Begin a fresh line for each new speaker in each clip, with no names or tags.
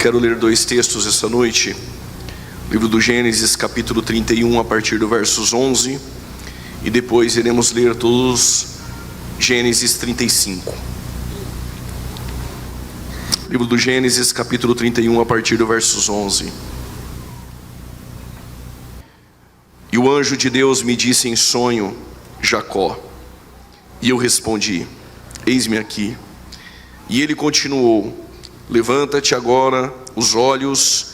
Quero ler dois textos essa noite. Livro do Gênesis, capítulo 31, a partir do versos 11. E depois iremos ler todos Gênesis 35. Livro do Gênesis, capítulo 31, a partir do versos 11. E o anjo de Deus me disse em sonho: Jacó. E eu respondi: eis-me aqui. E ele continuou: levanta-te agora os olhos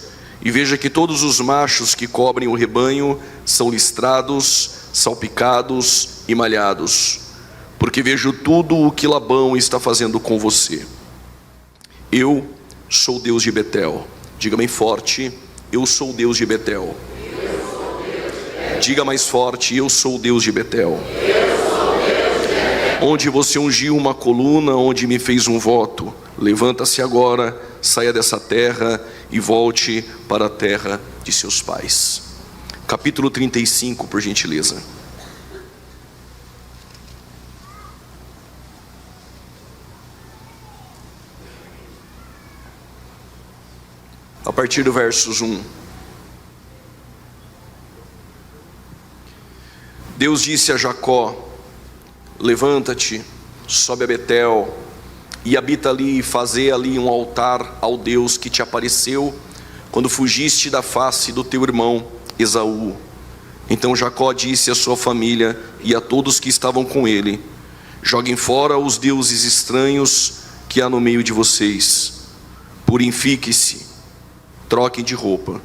e veja que todos os machos que cobrem o rebanho são listrados, salpicados e malhados, porque vejo tudo o que Labão está fazendo com você. Eu sou Deus de Betel. Diga bem forte: eu sou Deus de Betel. Diga mais forte: eu sou Deus de Betel. Onde você ungiu uma coluna, onde me fez um voto. Levanta-se agora, saia dessa terra e volte para a terra de seus pais. Capítulo 35, por gentileza. A partir do versos 1. Deus disse a Jacó: levanta-te, sobe a Betel e habita ali, e faze ali um altar ao Deus que te apareceu quando fugiste da face do teu irmão Esaú. Então Jacó disse à sua família e a todos que estavam com ele: joguem fora os deuses estranhos que há no meio de vocês, purifiquem-se, troquem de roupa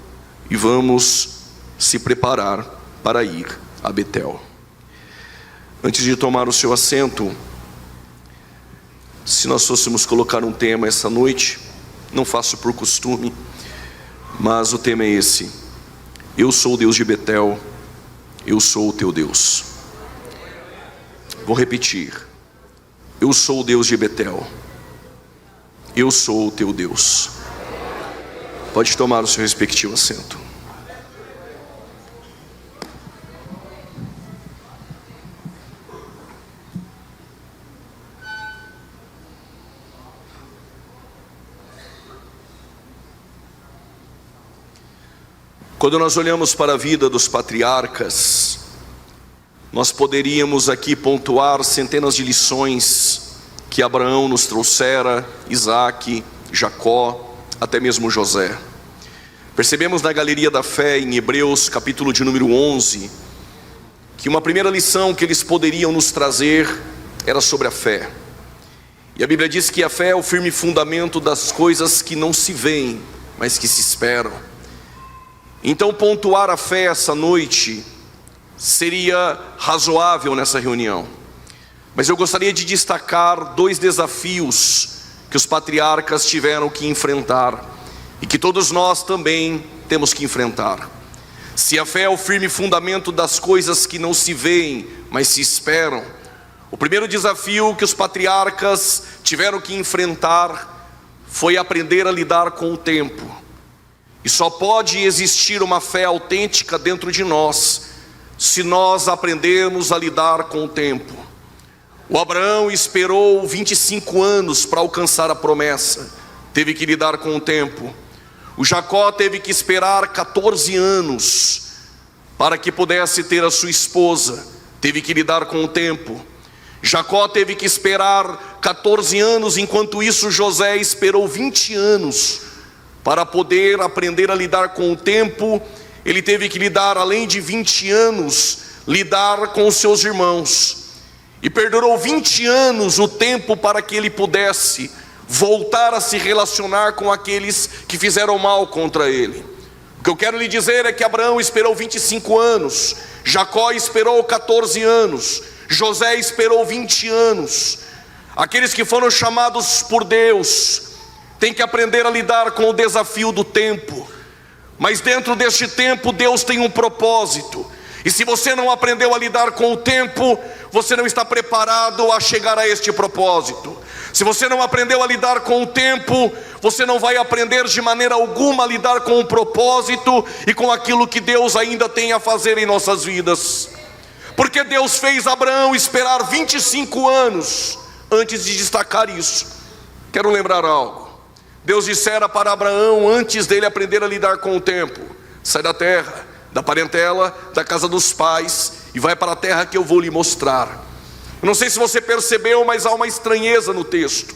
e vamos se preparar para ir a Betel. Antes de tomar o seu assento, se nós fôssemos colocar um tema essa noite, não faço por costume, mas o tema é esse: eu sou o Deus de Betel, eu sou o teu Deus. Vou repetir: eu sou o Deus de Betel, eu sou o teu Deus. Pode tomar o seu respectivo assento. Quando nós olhamos para a vida dos patriarcas, nós poderíamos aqui pontuar centenas de lições que Abraão nos trouxera, Isaac, Jacó, até mesmo José. Percebemos na galeria da fé, em Hebreus capítulo de número 11, que uma primeira lição que eles poderiam nos trazer era sobre a fé. E a Bíblia diz que a fé é o firme fundamento das coisas que não se veem, mas que se esperam. Então pontuar a fé essa noite seria razoável nessa reunião. Mas eu gostaria de destacar dois desafios que os patriarcas tiveram que enfrentar e que todos nós também temos que enfrentar. Se a fé é o firme fundamento das coisas que não se veem, mas se esperam, o primeiro desafio que os patriarcas tiveram que enfrentar foi aprender a lidar com o tempo. E só pode existir uma fé autêntica dentro de nós se nós aprendermos a lidar com o tempo. O Abraão esperou 25 anos para alcançar a promessa, teve que lidar com o tempo. O Jacó teve que esperar 14 anos para que pudesse ter a sua esposa, teve que lidar com o tempo. Jacó teve que esperar 14 anos, enquanto isso José esperou 20 anos para poder aprender a lidar com o tempo. Ele teve que lidar, além de 20 anos, lidar com os seus irmãos. E perdurou 20 anos o tempo para que ele pudesse voltar a se relacionar com aqueles que fizeram mal contra ele. O que eu quero lhe dizer é que Abraão esperou 25 anos, Jacó esperou 14 anos, José esperou 20 anos. Aqueles que foram chamados por Deus tem que aprender a lidar com o desafio do tempo. Mas dentro deste tempo Deus tem um propósito. E se você não aprendeu a lidar com o tempo, você não está preparado a chegar a este propósito. Se você não aprendeu a lidar com o tempo, você não vai aprender de maneira alguma a lidar com o propósito e com aquilo que Deus ainda tem a fazer em nossas vidas. Porque Deus fez Abraão esperar 25 anos antes de destacar isso. Quero lembrar algo: Deus dissera para Abraão, antes dele aprender a lidar com o tempo: sai da terra, da parentela, da casa dos pais, e vai para a terra que eu vou lhe mostrar. Eu não sei se você percebeu, mas há uma estranheza no texto.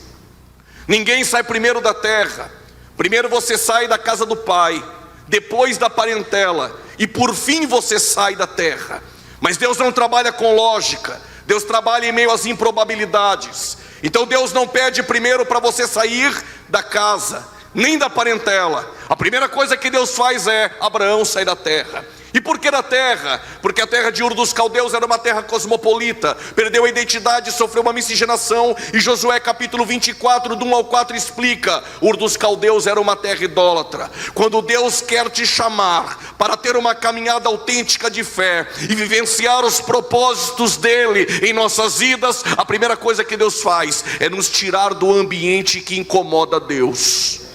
Ninguém sai primeiro da terra. Primeiro você sai da casa do pai, depois da parentela, e por fim você sai da terra. Mas Deus não trabalha com lógica, Deus trabalha em meio às improbabilidades. Então Deus não pede primeiro para você sair da casa, nem da parentela. A primeira coisa que Deus faz é: Abraão, sai da terra. E por que da terra? Porque a terra de Ur dos Caldeus era uma terra cosmopolita, perdeu a identidade, sofreu uma miscigenação. E Josué capítulo 24, do 1 ao 4 explica: Ur dos Caldeus era uma terra idólatra. Quando Deus quer te chamar para ter uma caminhada autêntica de fé e vivenciar os propósitos dele em nossas vidas, a primeira coisa que Deus faz é nos tirar do ambiente que incomoda Deus.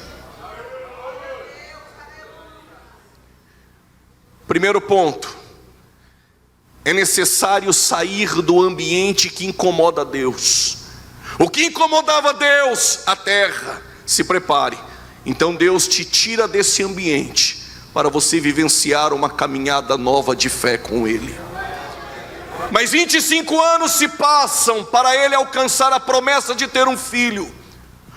Primeiro ponto: é necessário sair do ambiente que incomoda Deus. O que incomodava Deus? A terra. Se prepare. Então Deus te tira desse ambiente para você vivenciar uma caminhada nova de fé com Ele. Mas 25 anos se passam para ele alcançar a promessa de ter um filho.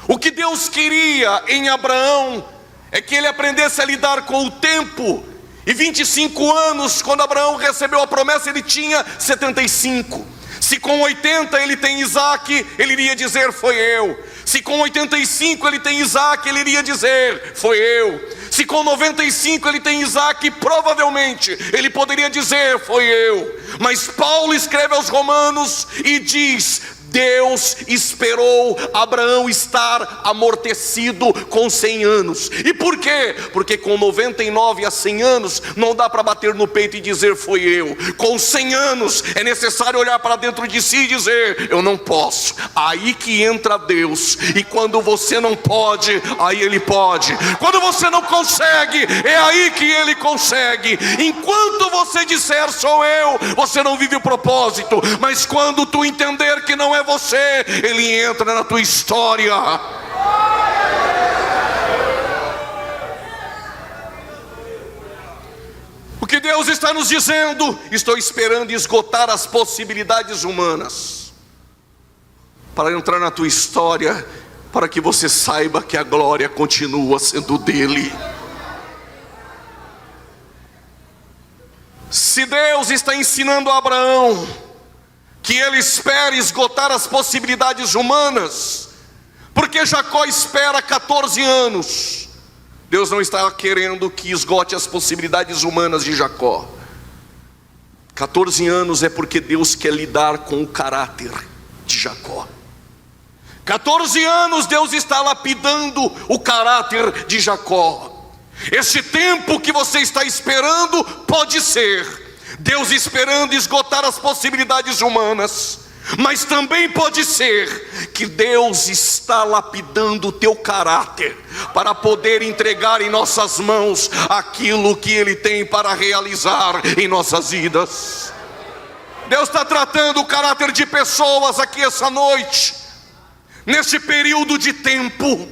O que Deus queria em Abraão é que ele aprendesse a lidar com o tempo. E 25 anos, quando Abraão recebeu a promessa, ele tinha 75. Se com 80 ele tem Isaac, ele iria dizer: foi eu. Se com 85 ele tem Isaac, ele iria dizer: foi eu. Se com 95 ele tem Isaac, provavelmente ele poderia dizer: foi eu. Mas Paulo escreve aos Romanos e diz: Deus esperou Abraão estar amortecido com 100 anos. E por quê? Porque com 99 a 100 anos não dá para bater no peito e dizer: foi eu. Com 100 anos é necessário olhar para dentro de si e dizer: eu não posso. Aí que entra Deus. E quando você não pode, aí Ele pode. Quando você não consegue, é aí que Ele consegue. Enquanto você disser: sou eu, você não vive o propósito. Mas quando tu entender que não é você, Ele entra na tua história. O que Deus está nos dizendo? Estou esperando esgotar as possibilidades humanas para entrar na tua história, para que você saiba que a glória continua sendo dele. Se Deus está ensinando a Abraão que ele espera esgotar as possibilidades humanas, porque Jacó espera 14 anos. Deus não está querendo que esgote as possibilidades humanas de Jacó. 14 anos é porque Deus quer lidar com o caráter de Jacó. 14 anos Deus está lapidando o caráter de Jacó. Esse tempo que você está esperando pode ser Deus esperando esgotar as possibilidades humanas, mas também pode ser que Deus está lapidando o teu caráter para poder entregar em nossas mãos aquilo que Ele tem para realizar em nossas vidas. Deus está tratando o caráter de pessoas aqui essa noite, nesse período de tempo.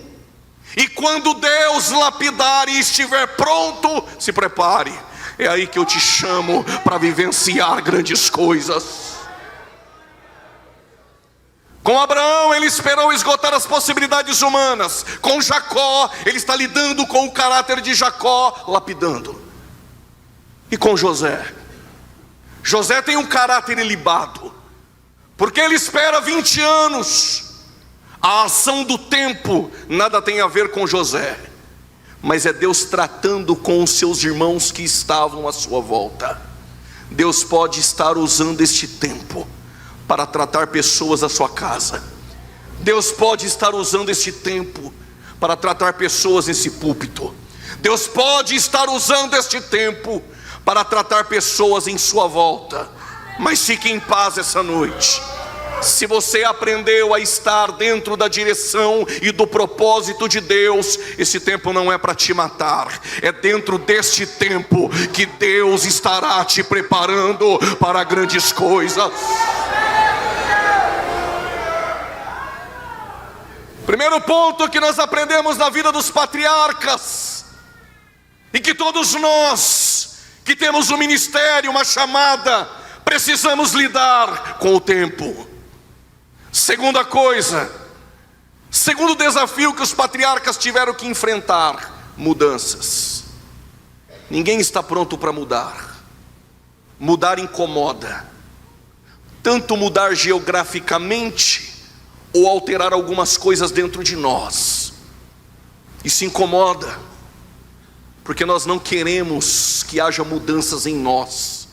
E quando Deus lapidar e estiver pronto, se prepare. É aí que eu te chamo para vivenciar grandes coisas. Com Abraão ele esperou esgotar as possibilidades humanas. Com Jacó ele está lidando com o caráter de Jacó, lapidando. E com José? José tem um caráter ilibado, porque ele espera 20 anos. A ação do tempo nada tem a ver com José, mas é Deus tratando com os seus irmãos que estavam à sua volta. Deus pode estar usando este tempo para tratar pessoas da sua casa. Deus pode estar usando este tempo para tratar pessoas nesse púlpito. Deus pode estar usando este tempo para tratar pessoas em sua volta. Mas fique em paz essa noite. Se você aprendeu a estar dentro da direção e do propósito de Deus, esse tempo não é para te matar. É dentro deste tempo que Deus estará te preparando para grandes coisas. Primeiro ponto que nós aprendemos na vida dos patriarcas, e que todos nós que temos um ministério, uma chamada, precisamos lidar com o tempo. Segunda coisa, segundo desafio que os patriarcas tiveram que enfrentar: mudanças. Ninguém está pronto para mudar. Mudar incomoda, tanto mudar geograficamente, ou alterar algumas coisas dentro de nós. Isso incomoda, porque nós não queremos que haja mudanças em nós,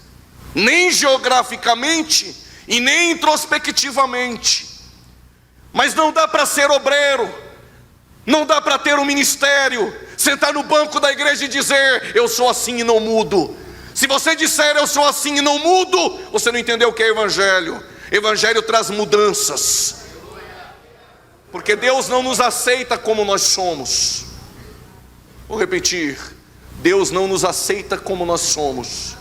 nem geograficamente e nem introspectivamente. Mas não dá para ser obreiro, não dá para ter um ministério, sentar no banco da igreja e dizer: eu sou assim e não mudo. Se você disser eu sou assim e não mudo, você não entendeu o que é evangelho. Evangelho traz mudanças, porque Deus não nos aceita como nós somos. Vou repetir: Deus não nos aceita como nós somos.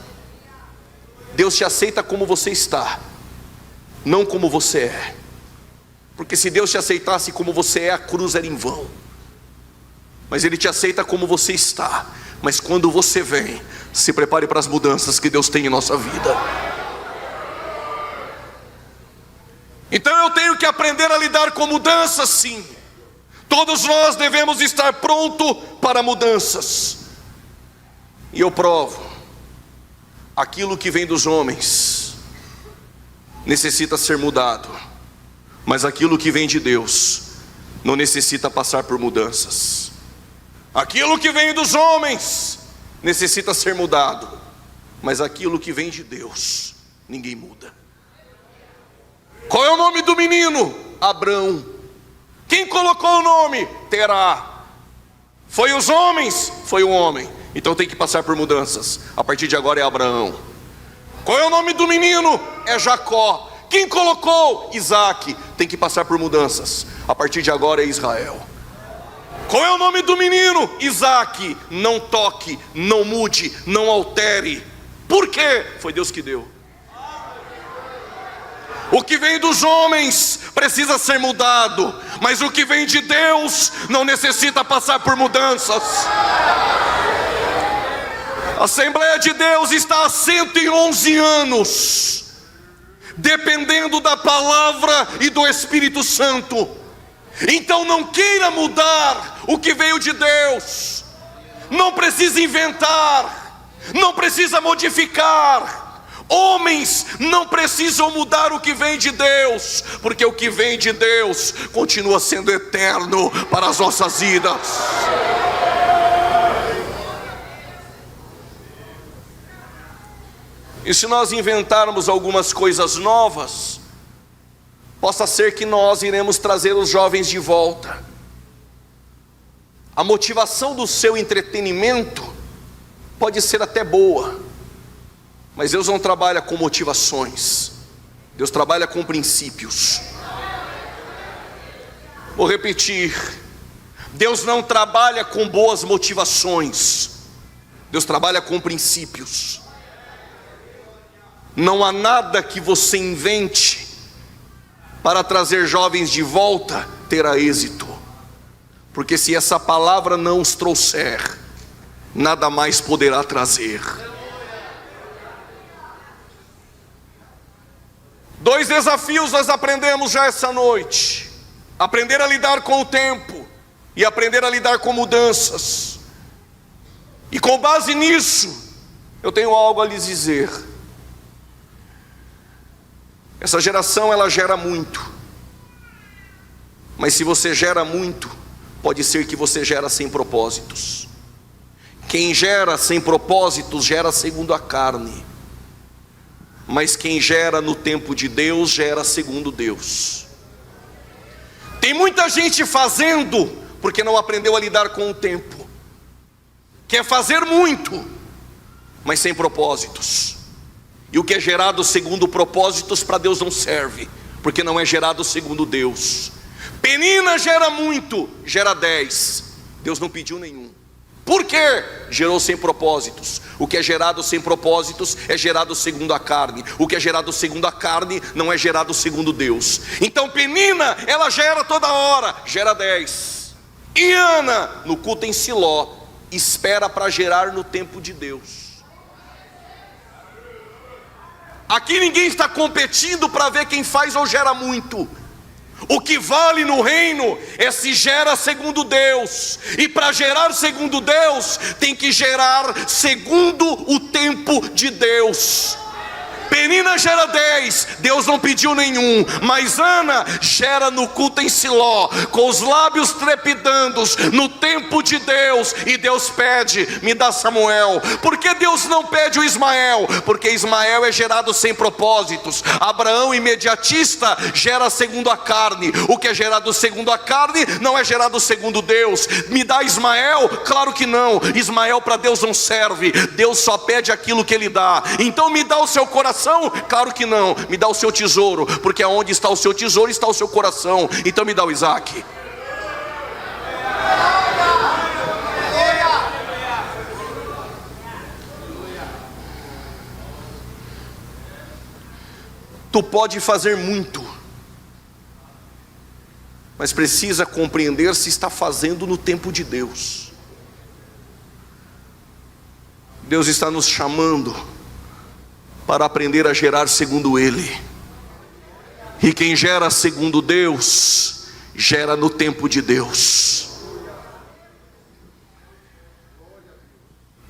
Deus te aceita como você está, não como você é. Porque se Deus te aceitasse como você é, a cruz era em vão. Mas Ele te aceita como você está. Mas quando você vem, se prepare para as mudanças que Deus tem em nossa vida. Então eu tenho que aprender a lidar com mudanças, sim. Todos nós devemos estar prontos para mudanças. E eu provo: aquilo que vem dos homens necessita ser mudado, mas aquilo que vem de Deus não necessita passar por mudanças. Aquilo que vem dos homens necessita ser mudado, mas aquilo que vem de Deus ninguém muda. Qual é o nome do menino? Abrão. Quem colocou o nome? Terá. Foi os homens? Foi o homem. Então tem que passar por mudanças. A partir de agora é Abraão. Qual é o nome do menino? É Jacó. Quem colocou? Isaac. Tem que passar por mudanças. A partir de agora é Israel. Qual é o nome do menino? Isaac. Não toque, não mude, não altere. Por quê? Foi Deus que deu. O que vem dos homens precisa ser mudado, mas o que vem de Deus não necessita passar por mudanças. A Assembleia de Deus está há 111 anos, dependendo da palavra e do Espírito Santo. Então não queira mudar o que veio de Deus. Não precisa inventar, não precisa modificar. Homens não precisam mudar o que vem de Deus, porque o que vem de Deus continua sendo eterno para as nossas vidas. E se nós inventarmos algumas coisas novas, possa ser que nós iremos trazer os jovens de volta. A motivação do seu entretenimento pode ser até boa, mas Deus não trabalha com motivações, Deus trabalha com princípios. Vou repetir: Deus não trabalha com boas motivações, Deus trabalha com princípios. Não há nada que você invente para trazer jovens de volta terá êxito, porque se essa palavra não os trouxer, nada mais poderá trazer. 2 desafios nós aprendemos já essa noite: aprender a lidar com o tempo e aprender a lidar com mudanças. E com base nisso, eu tenho algo a lhes dizer. Essa geração, ela gera muito, mas se você gera muito, pode ser que você gera sem propósitos. Quem gera sem propósitos gera segundo a carne, mas quem gera no tempo de Deus gera segundo Deus. Tem muita gente fazendo porque não aprendeu a lidar com o tempo. Quer fazer muito, mas sem propósitos. E o que é gerado segundo propósitos para Deus não serve, porque não é gerado segundo Deus. Penina gera muito, gera 10. Deus não pediu nenhum. Por quê? Gerou sem propósitos. O que é gerado sem propósitos é gerado segundo a carne. O que é gerado segundo a carne não é gerado segundo Deus. Então Penina, ela gera toda hora, gera 10. E Ana, no culto em Siló, espera para gerar no tempo de Deus. Aqui ninguém está competindo para ver quem faz ou gera muito. O que vale no reino é se gera segundo Deus. E para gerar segundo Deus, tem que gerar segundo o tempo de Deus. Penina gera 10, Deus não pediu nenhum. Mas Ana gera no culto em Siló, com os lábios trepidando, no tempo de Deus. E Deus pede, me dá Samuel. Por que Deus não pede o Ismael? Porque Ismael é gerado sem propósitos. Abraão, imediatista, gera segundo a carne. O que é gerado segundo a carne não é gerado segundo Deus. Me dá Ismael? Claro que não. Ismael para Deus não serve. Deus só pede aquilo que Ele dá. Então me dá o seu coração? Claro que não. Me dá o seu tesouro, porque onde está o seu tesouro está o seu coração. Então me dá o Isaac. Tu pode fazer muito, mas precisa compreender se está fazendo no tempo de Deus. Deus está nos chamando para aprender a gerar segundo Ele. E quem gera segundo Deus, gera no tempo de Deus.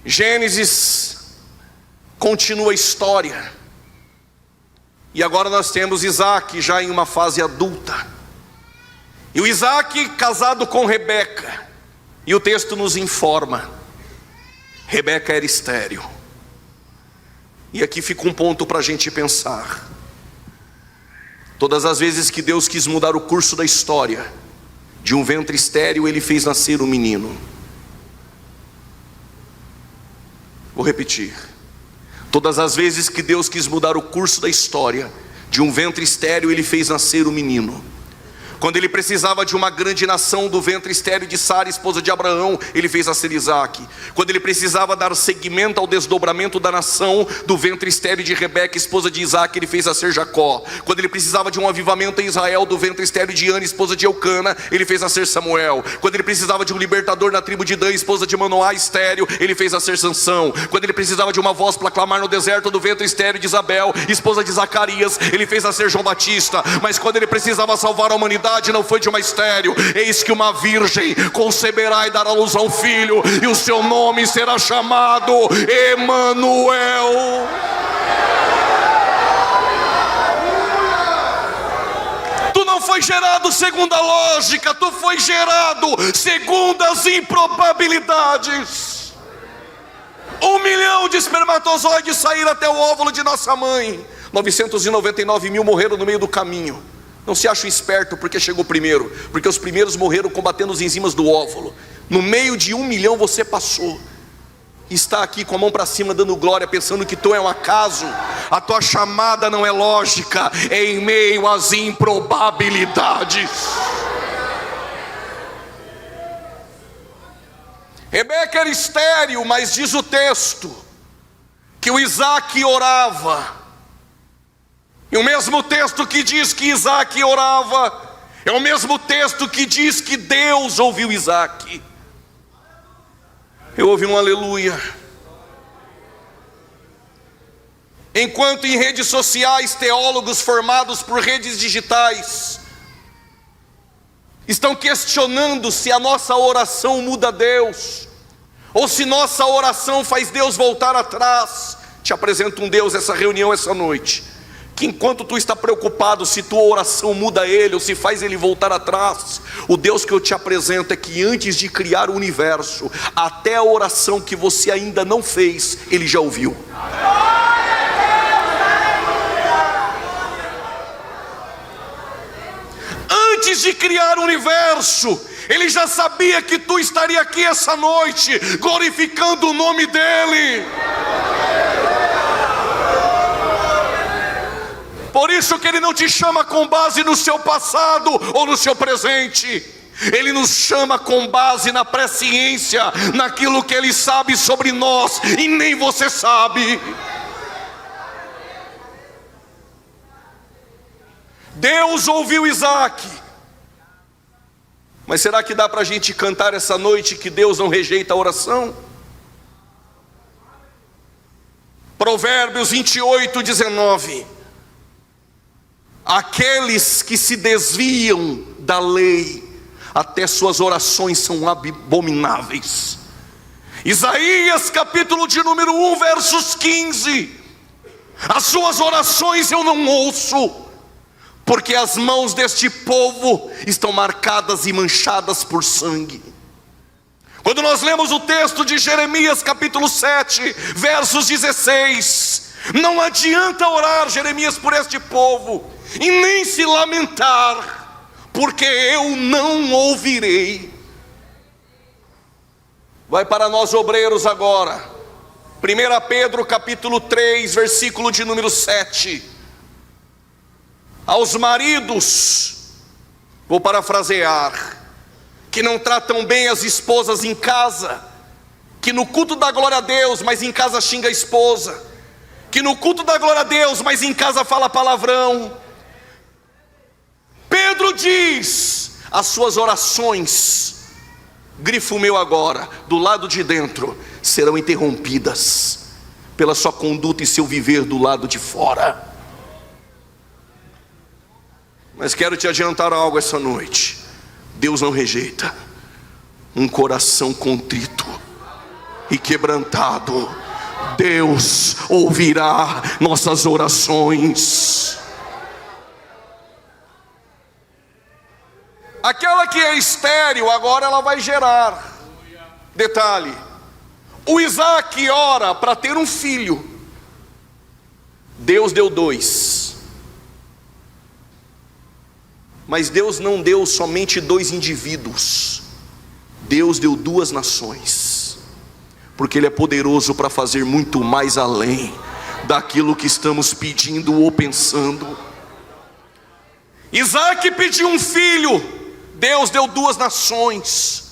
Gênesis continua a história. E agora nós temos Isaac já em uma fase adulta. E o Isaac casado com Rebeca. E o texto nos informa: Rebeca era estéril. E aqui fica um ponto para a gente pensar. Todas as vezes que Deus quis mudar o curso da história, de um ventre estéril Ele fez nascer um menino. Vou repetir. Todas as vezes que Deus quis mudar o curso da história, de um ventre estéril Ele fez nascer um menino. Quando Ele precisava de uma grande nação do ventre estéril de Sara, esposa de Abraão, Ele fez nascer Isaac. Quando Ele precisava dar seguimento ao desdobramento da nação do ventre estéril de Rebeca, esposa de Isaac, Ele fez nascer Jacó. Quando Ele precisava de um avivamento em Israel do ventre estéril de Ana, esposa de Eucana, Ele fez nascer Samuel. Quando Ele precisava de um libertador na tribo de Dan, esposa de Manoá, estéril, Ele fez nascer Sansão. Quando Ele precisava de uma voz para clamar no deserto do ventre estéril de Isabel, esposa de Zacarias, Ele fez nascer João Batista. Mas quando Ele precisava salvar a humanidade, não foi de uma estéril. Eis que uma virgem conceberá e dará luz a um filho, e o seu nome será chamado Emanuel. Tu não foi gerado segundo a lógica, tu foi gerado segundo as improbabilidades. 1 milhão de espermatozoides saíram até o óvulo de nossa mãe. 999 mil morreram no meio do caminho. Não se acha esperto porque chegou primeiro, porque os primeiros morreram combatendo as enzimas do óvulo. No meio de 1 milhão você passou. Está aqui com a mão para cima dando glória, pensando que tu é um acaso. A tua chamada não é lógica, é em meio às improbabilidades. Rebeca era estéril, mas diz o texto que o Isaac orava. E o mesmo texto que diz que Isaac orava, é o mesmo texto que diz que Deus ouviu Isaac. Eu ouvi um aleluia. Enquanto em redes sociais, teólogos formados por redes digitais estão questionando se a nossa oração muda Deus, ou se nossa oração faz Deus voltar atrás. Te apresento um Deus essa reunião essa noite, que enquanto tu está preocupado se tua oração muda Ele ou se faz Ele voltar atrás, o Deus que eu te apresento é que antes de criar o universo, até a oração que você ainda não fez, Ele já ouviu. Antes de criar o universo, Ele já sabia que tu estaria aqui essa noite, glorificando o nome dEle. Por isso que Ele não te chama com base no seu passado ou no seu presente. Ele nos chama com base na presciência, naquilo que Ele sabe sobre nós e nem você sabe. Deus ouviu Isaac. Mas será que dá para a gente cantar essa noite que Deus não rejeita a oração? Provérbios 28:19. Aqueles que se desviam da lei, até suas orações são abomináveis. Isaías capítulo de número 1, versos 15. As suas orações eu não ouço, porque as mãos deste povo estão marcadas e manchadas por sangue. Quando nós lemos o texto de Jeremias capítulo 7, versos 16, não adianta orar, Jeremias, por este povo, e nem se lamentar, porque eu não ouvirei. Vai para nós obreiros agora, 1 Pedro capítulo 3, versículo de número 7. Aos maridos, vou parafrasear, que não tratam bem as esposas em casa, que no culto dá glória a Deus, mas em casa xinga a esposa, que no culto dá glória a Deus, mas em casa fala palavrão. Pedro diz: as suas orações, grifo meu agora, do lado de dentro, serão interrompidas pela sua conduta e seu viver do lado de fora. Mas quero te adiantar algo essa noite: Deus não rejeita um coração contrito e quebrantado. Deus ouvirá nossas orações. Aquela que é estéril, agora ela vai gerar. Detalhe: o Isaac ora para ter um filho. Deus deu 2. Mas Deus não deu somente 2 indivíduos. Deus deu 2 nações. Porque Ele é poderoso para fazer muito mais além daquilo que estamos pedindo ou pensando. Isaac pediu um filho. Deus deu 2 nações.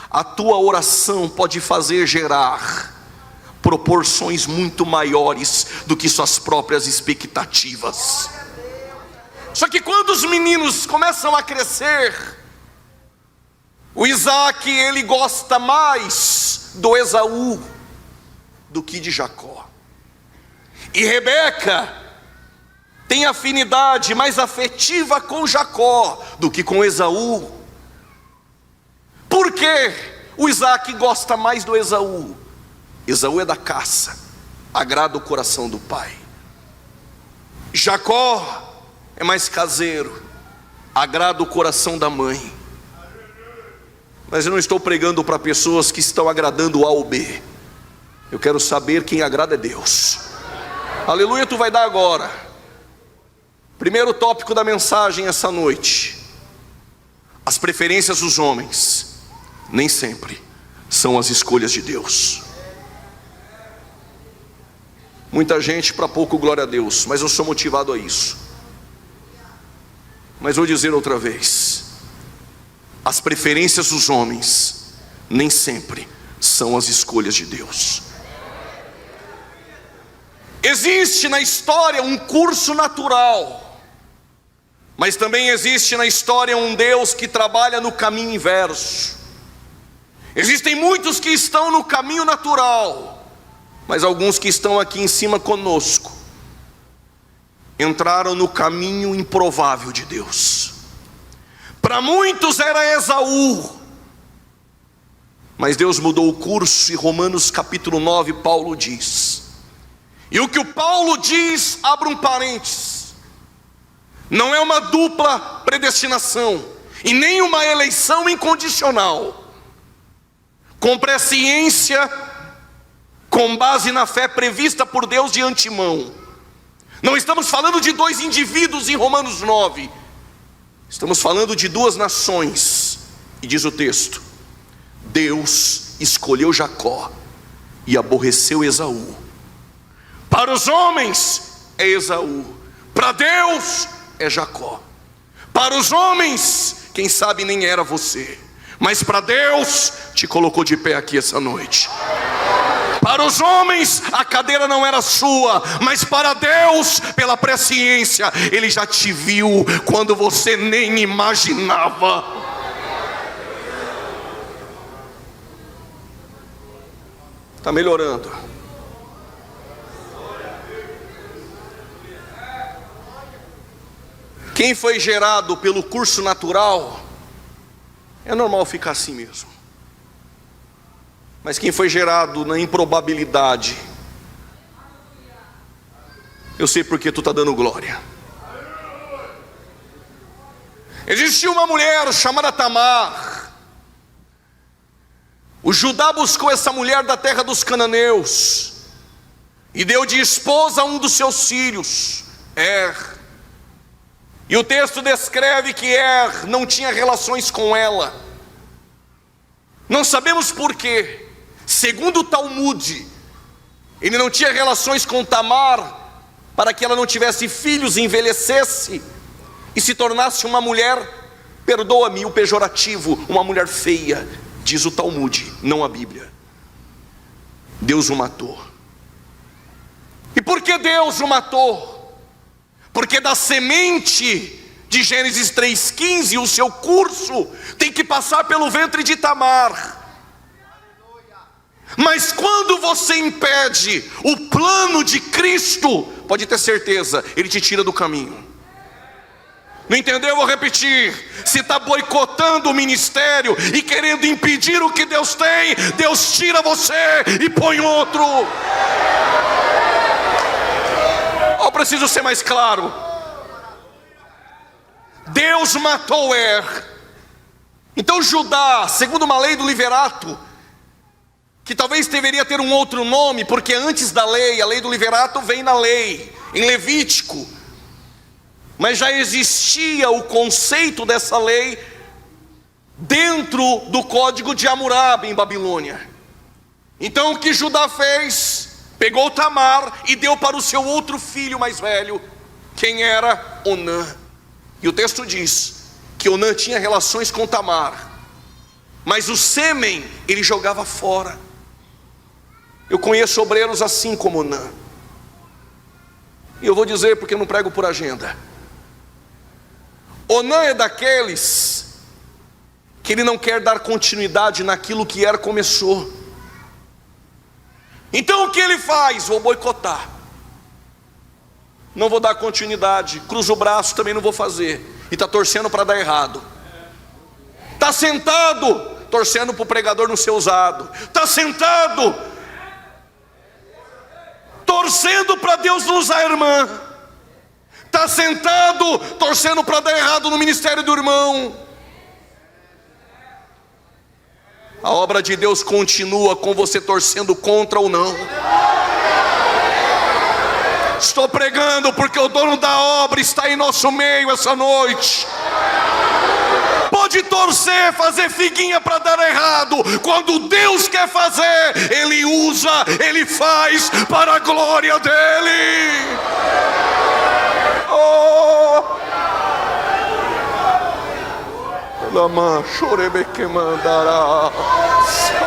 A tua oração pode fazer gerar proporções muito maiores do que suas próprias expectativas. Só que quando os meninos começam a crescer, o Isaac, ele gosta mais do Esaú do que de Jacó. E Rebeca tem afinidade mais afetiva com Jacó do que com Esaú. Por que o Isaac gosta mais do Esaú? Esaú é da caça, agrada o coração do pai. Jacó é mais caseiro, agrada o coração da mãe. Mas eu não estou pregando para pessoas que estão agradando A ou B. Eu quero saber quem agrada é Deus. Aleluia, tu vai dar agora. Primeiro tópico da mensagem essa noite: as preferências dos homens nem sempre são as escolhas de Deus. Muita gente para pouco glória a Deus, mas eu sou motivado a isso. Mas vou dizer outra vez: as preferências dos homens nem sempre são as escolhas de Deus. Existe na história um curso natural, mas também existe na história um Deus que trabalha no caminho inverso. Existem muitos que estão no caminho natural, mas alguns que estão aqui em cima conosco entraram no caminho improvável de Deus. Para muitos era Esaú, mas Deus mudou o curso, e Romanos capítulo 9, Paulo diz, e o que o Paulo diz, abre um parênteses, não é uma dupla predestinação, e nem uma eleição incondicional, com presciência, com base na fé prevista por Deus de antemão. Não estamos falando de 2 indivíduos em Romanos 9, estamos falando de 2 nações. E diz o texto: Deus escolheu Jacó e aborreceu Esaú. Para os homens é Esaú, para Deus é Jacó. Para os homens quem sabe nem era você. Mas para Deus, te colocou de pé aqui essa noite. Para os homens, a cadeira não era sua, mas para Deus, pela presciência, Ele já te viu quando você nem imaginava. Está melhorando. Quem foi gerado pelo curso natural, é normal ficar assim mesmo. Mas quem foi gerado na improbabilidade, eu sei porque tu está dando glória. Existia uma mulher chamada Tamar. O Judá buscou essa mulher da terra dos cananeus e deu de esposa a um dos seus filhos, Er. E o texto descreve que Er não tinha relações com ela. Não sabemos porquê. Segundo o Talmud, ele não tinha relações com Tamar para que ela não tivesse filhos, envelhecesse e se tornasse uma mulher, perdoa-me o pejorativo, uma mulher feia. Diz o Talmud, não a Bíblia. Deus o matou. E por que Deus o matou? Porque da semente de Gênesis 3,15, o seu curso tem que passar pelo ventre de Tamar. Mas quando você impede o plano de Cristo, pode ter certeza, Ele te tira do caminho. Não entendeu? Eu vou repetir. Se está boicotando o ministério e querendo impedir o que Deus tem, Deus tira você e põe outro. Eu preciso ser mais claro. Deus matou Er. Então Judá, segundo uma lei do Liverato, que talvez deveria ter um outro nome, porque antes da lei, a lei do Liverato vem na lei, em Levítico, mas já existia o conceito dessa lei dentro do código de Hammurabi em Babilônia. Então o que Judá fez? Pegou Tamar e deu para o seu outro filho mais velho. Quem era? Onã. E o texto diz que Onã tinha relações com Tamar, mas o sêmen ele jogava fora. Eu conheço obreiros assim como Onã. E eu vou dizer porque eu não prego por agenda. Onã é daqueles que ele não quer dar continuidade naquilo que Er começou. Então o que ele faz? Vou boicotar. Não vou dar continuidade. Cruzo o braço, também não vou fazer. E está torcendo para dar errado. Está sentado, torcendo para o pregador não ser usado. Está sentado, torcendo para Deus não usar a irmã. Está sentado, torcendo para dar errado no ministério do irmão. A obra de Deus continua com você torcendo contra ou não. Estou pregando porque o dono da obra está em nosso meio essa noite. Pode torcer, fazer figuinha para dar errado. Quando Deus quer fazer, Ele usa, Ele faz para a glória dEle. Laman chorebeque mandará,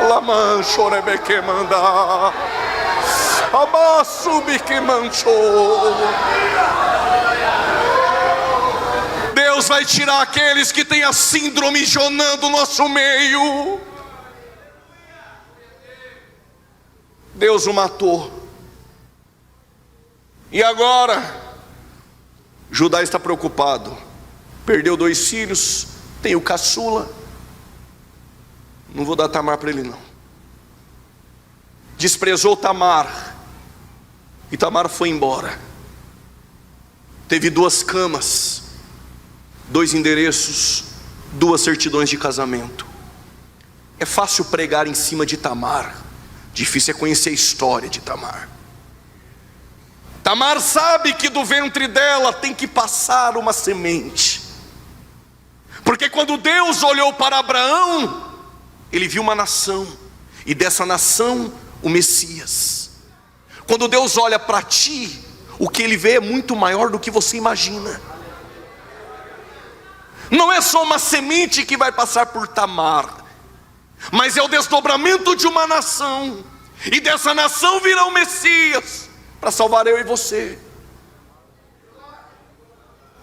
Laman chorebeque mandar, Abassubique manchou. Deus vai tirar aqueles que têm a síndrome de Onã do nosso meio. Deus o matou. E agora Judá está preocupado. Perdeu 2 filhos, tem o caçula. Não vou dar Tamar para ele não. Desprezou Tamar. E Tamar foi embora. Teve 2 camas, 2 endereços, 2 certidões de casamento. É fácil pregar em cima de Tamar. Difícil é conhecer a história de Tamar. Tamar sabe que do ventre dela tem que passar uma semente. Porque quando Deus olhou para Abraão, Ele viu uma nação. E dessa nação, o Messias. Quando Deus olha para ti, o que Ele vê é muito maior do que você imagina. não é só uma semente que vai passar por Tamar, mas é o desdobramento de uma nação, e dessa nação virá o Messias, para salvar eu e você.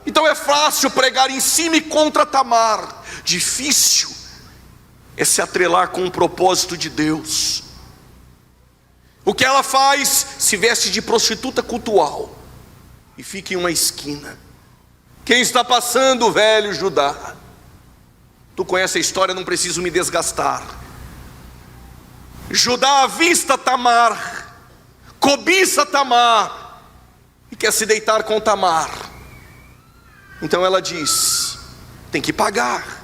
Então é fácil pregar em cima e contra Tamar, difícil é se atrelar com o propósito de Deus. O que ela faz? Se veste de prostituta cultual e fica em uma esquina. Quem está passando, velho Judá? Tu conhece a história, não preciso me desgastar. Judá avista Tamar, cobiça Tamar e quer se deitar com Tamar. Então ela diz: tem que pagar.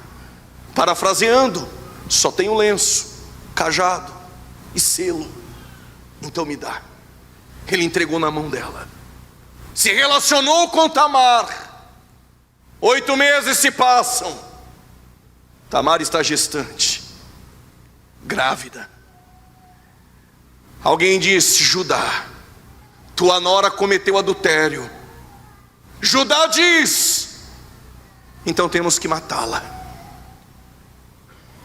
Parafraseando, só tenho lenço, cajado e selo, então me dá. Ele entregou na mão dela, se relacionou com Tamar. 8 meses se passam. Tamar está gestante, grávida. Alguém disse: Judá, tua nora cometeu adultério. Judá diz: então temos que matá-la.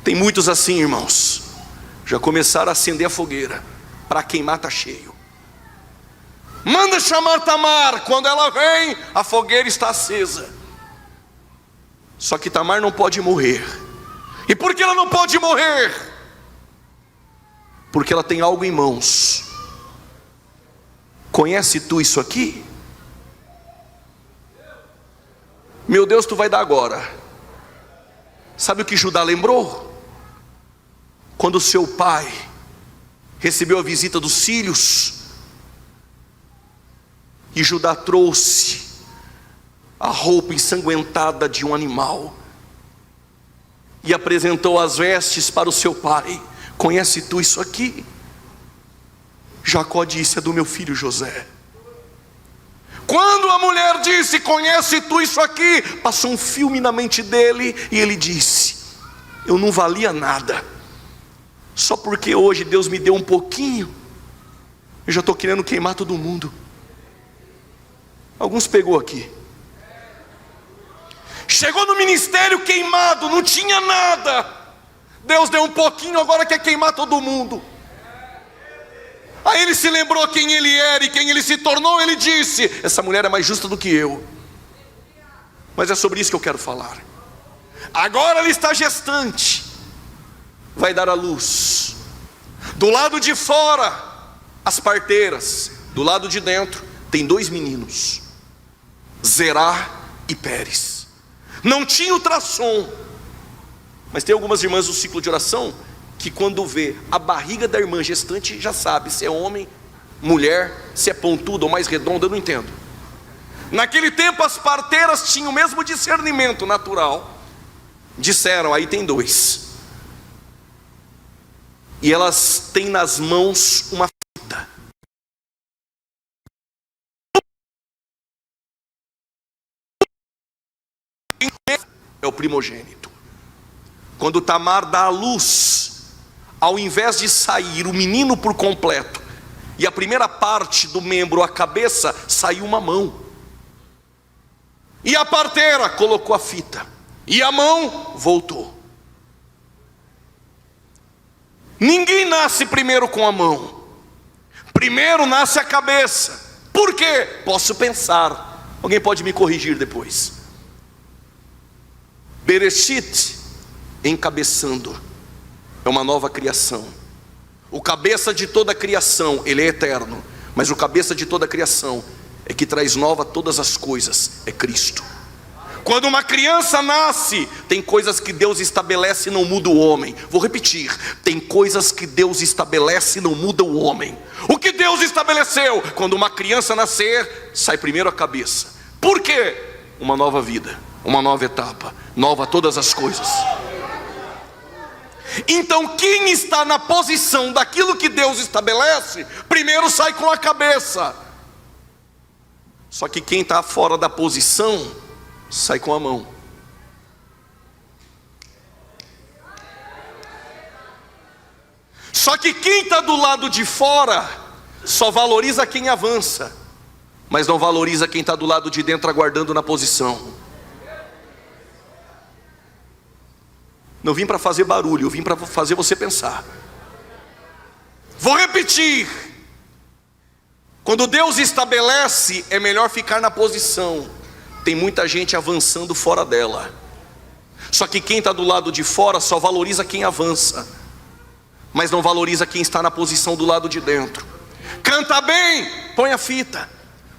Tem muitos assim, irmãos, já começaram a acender a fogueira, para queimar está cheio. Manda chamar Tamar. Quando ela vem, a fogueira está acesa. Só que Tamar não pode morrer. E por que ela não pode morrer? Porque ela tem algo em mãos. Conhece tu isso aqui? Meu Deus, tu vai dar agora. Sabe o que Judá lembrou? Quando seu pai recebeu a visita dos filhos, e Judá trouxe a roupa ensanguentada de um animal e apresentou as vestes para o seu pai. Conhece tu isso aqui? Jacó disse: é do meu filho José. Quando a mulher disse: conhece tu isso aqui? Passou um filme na mente dele e ele disse: eu não valia nada, só porque hoje Deus me deu um pouquinho, eu já estou querendo queimar todo mundo. Alguns pegou aqui. Chegou no ministério queimado, não tinha nada. Deus deu um pouquinho, agora quer queimar todo mundo. Aí ele se lembrou quem ele era e quem ele se tornou. Ele disse: essa mulher é mais justa do que eu. Mas é sobre isso que eu quero falar. Agora ela está gestante, vai dar à luz. Do lado de fora, as parteiras. Do lado de dentro, tem 2 meninos, Zerá e Pérez. Não tinha ultrassom, mas tem algumas irmãs do ciclo de oração que quando vê a barriga da irmã gestante já sabe se é homem, mulher, se é pontuda ou mais redonda. Eu não entendo. Naquele tempo as parteiras tinham o mesmo discernimento natural. Disseram: aí tem 2. E elas têm nas mãos uma fita. É o primogênito. Quando Tamar dá à luz, ao invés de sair o menino por completo, e a primeira parte do membro, a cabeça, saiu uma mão. E a parteira colocou a fita, e a mão voltou. Ninguém nasce primeiro com a mão, primeiro nasce a cabeça. Por quê? Posso pensar, alguém pode me corrigir depois. Bereshit, encabeçando, é uma nova criação. O cabeça de toda a criação, ele é eterno, mas o cabeça de toda a criação é que traz nova todas as coisas, é Cristo. Quando uma criança nasce, tem coisas que Deus estabelece e não muda o homem. Vou repetir: tem coisas que Deus estabelece e não muda o homem. O que Deus estabeleceu? Quando uma criança nascer, sai primeiro a cabeça. Por quê? Uma nova vida, uma nova etapa, nova todas as coisas. Então quem está na posição daquilo que Deus estabelece, primeiro sai com a cabeça. Só que quem está fora da posição, sai com a mão. Só que quem está do lado de fora, só valoriza quem avança, mas não valoriza quem está do lado de dentro aguardando na posição. Não vim para fazer barulho, eu vim para fazer você pensar. Vou repetir. Quando Deus estabelece, é melhor ficar na posição. Tem muita gente avançando fora dela. Só que quem está do lado de fora só valoriza quem avança, mas não valoriza quem está na posição do lado de dentro. Canta bem, põe a fita.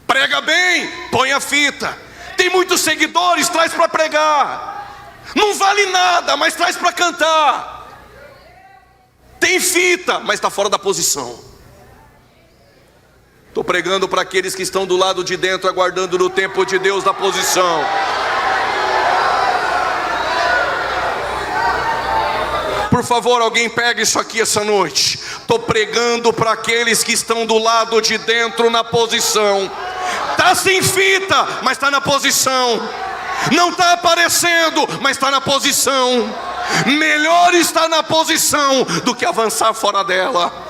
Prega bem, põe a fita. Tem muitos seguidores, traz para pregar. Não vale nada, mas traz para cantar. Tem fita, mas está fora da posição. Estou pregando para aqueles que estão do lado de dentro, aguardando no tempo de Deus da posição. Por favor, alguém pega isso aqui essa noite. Estou pregando para aqueles que estão do lado de dentro na posição. Está sem fita, mas está na posição. Não está aparecendo, mas está na posição. Melhor estar na posição do que avançar fora dela.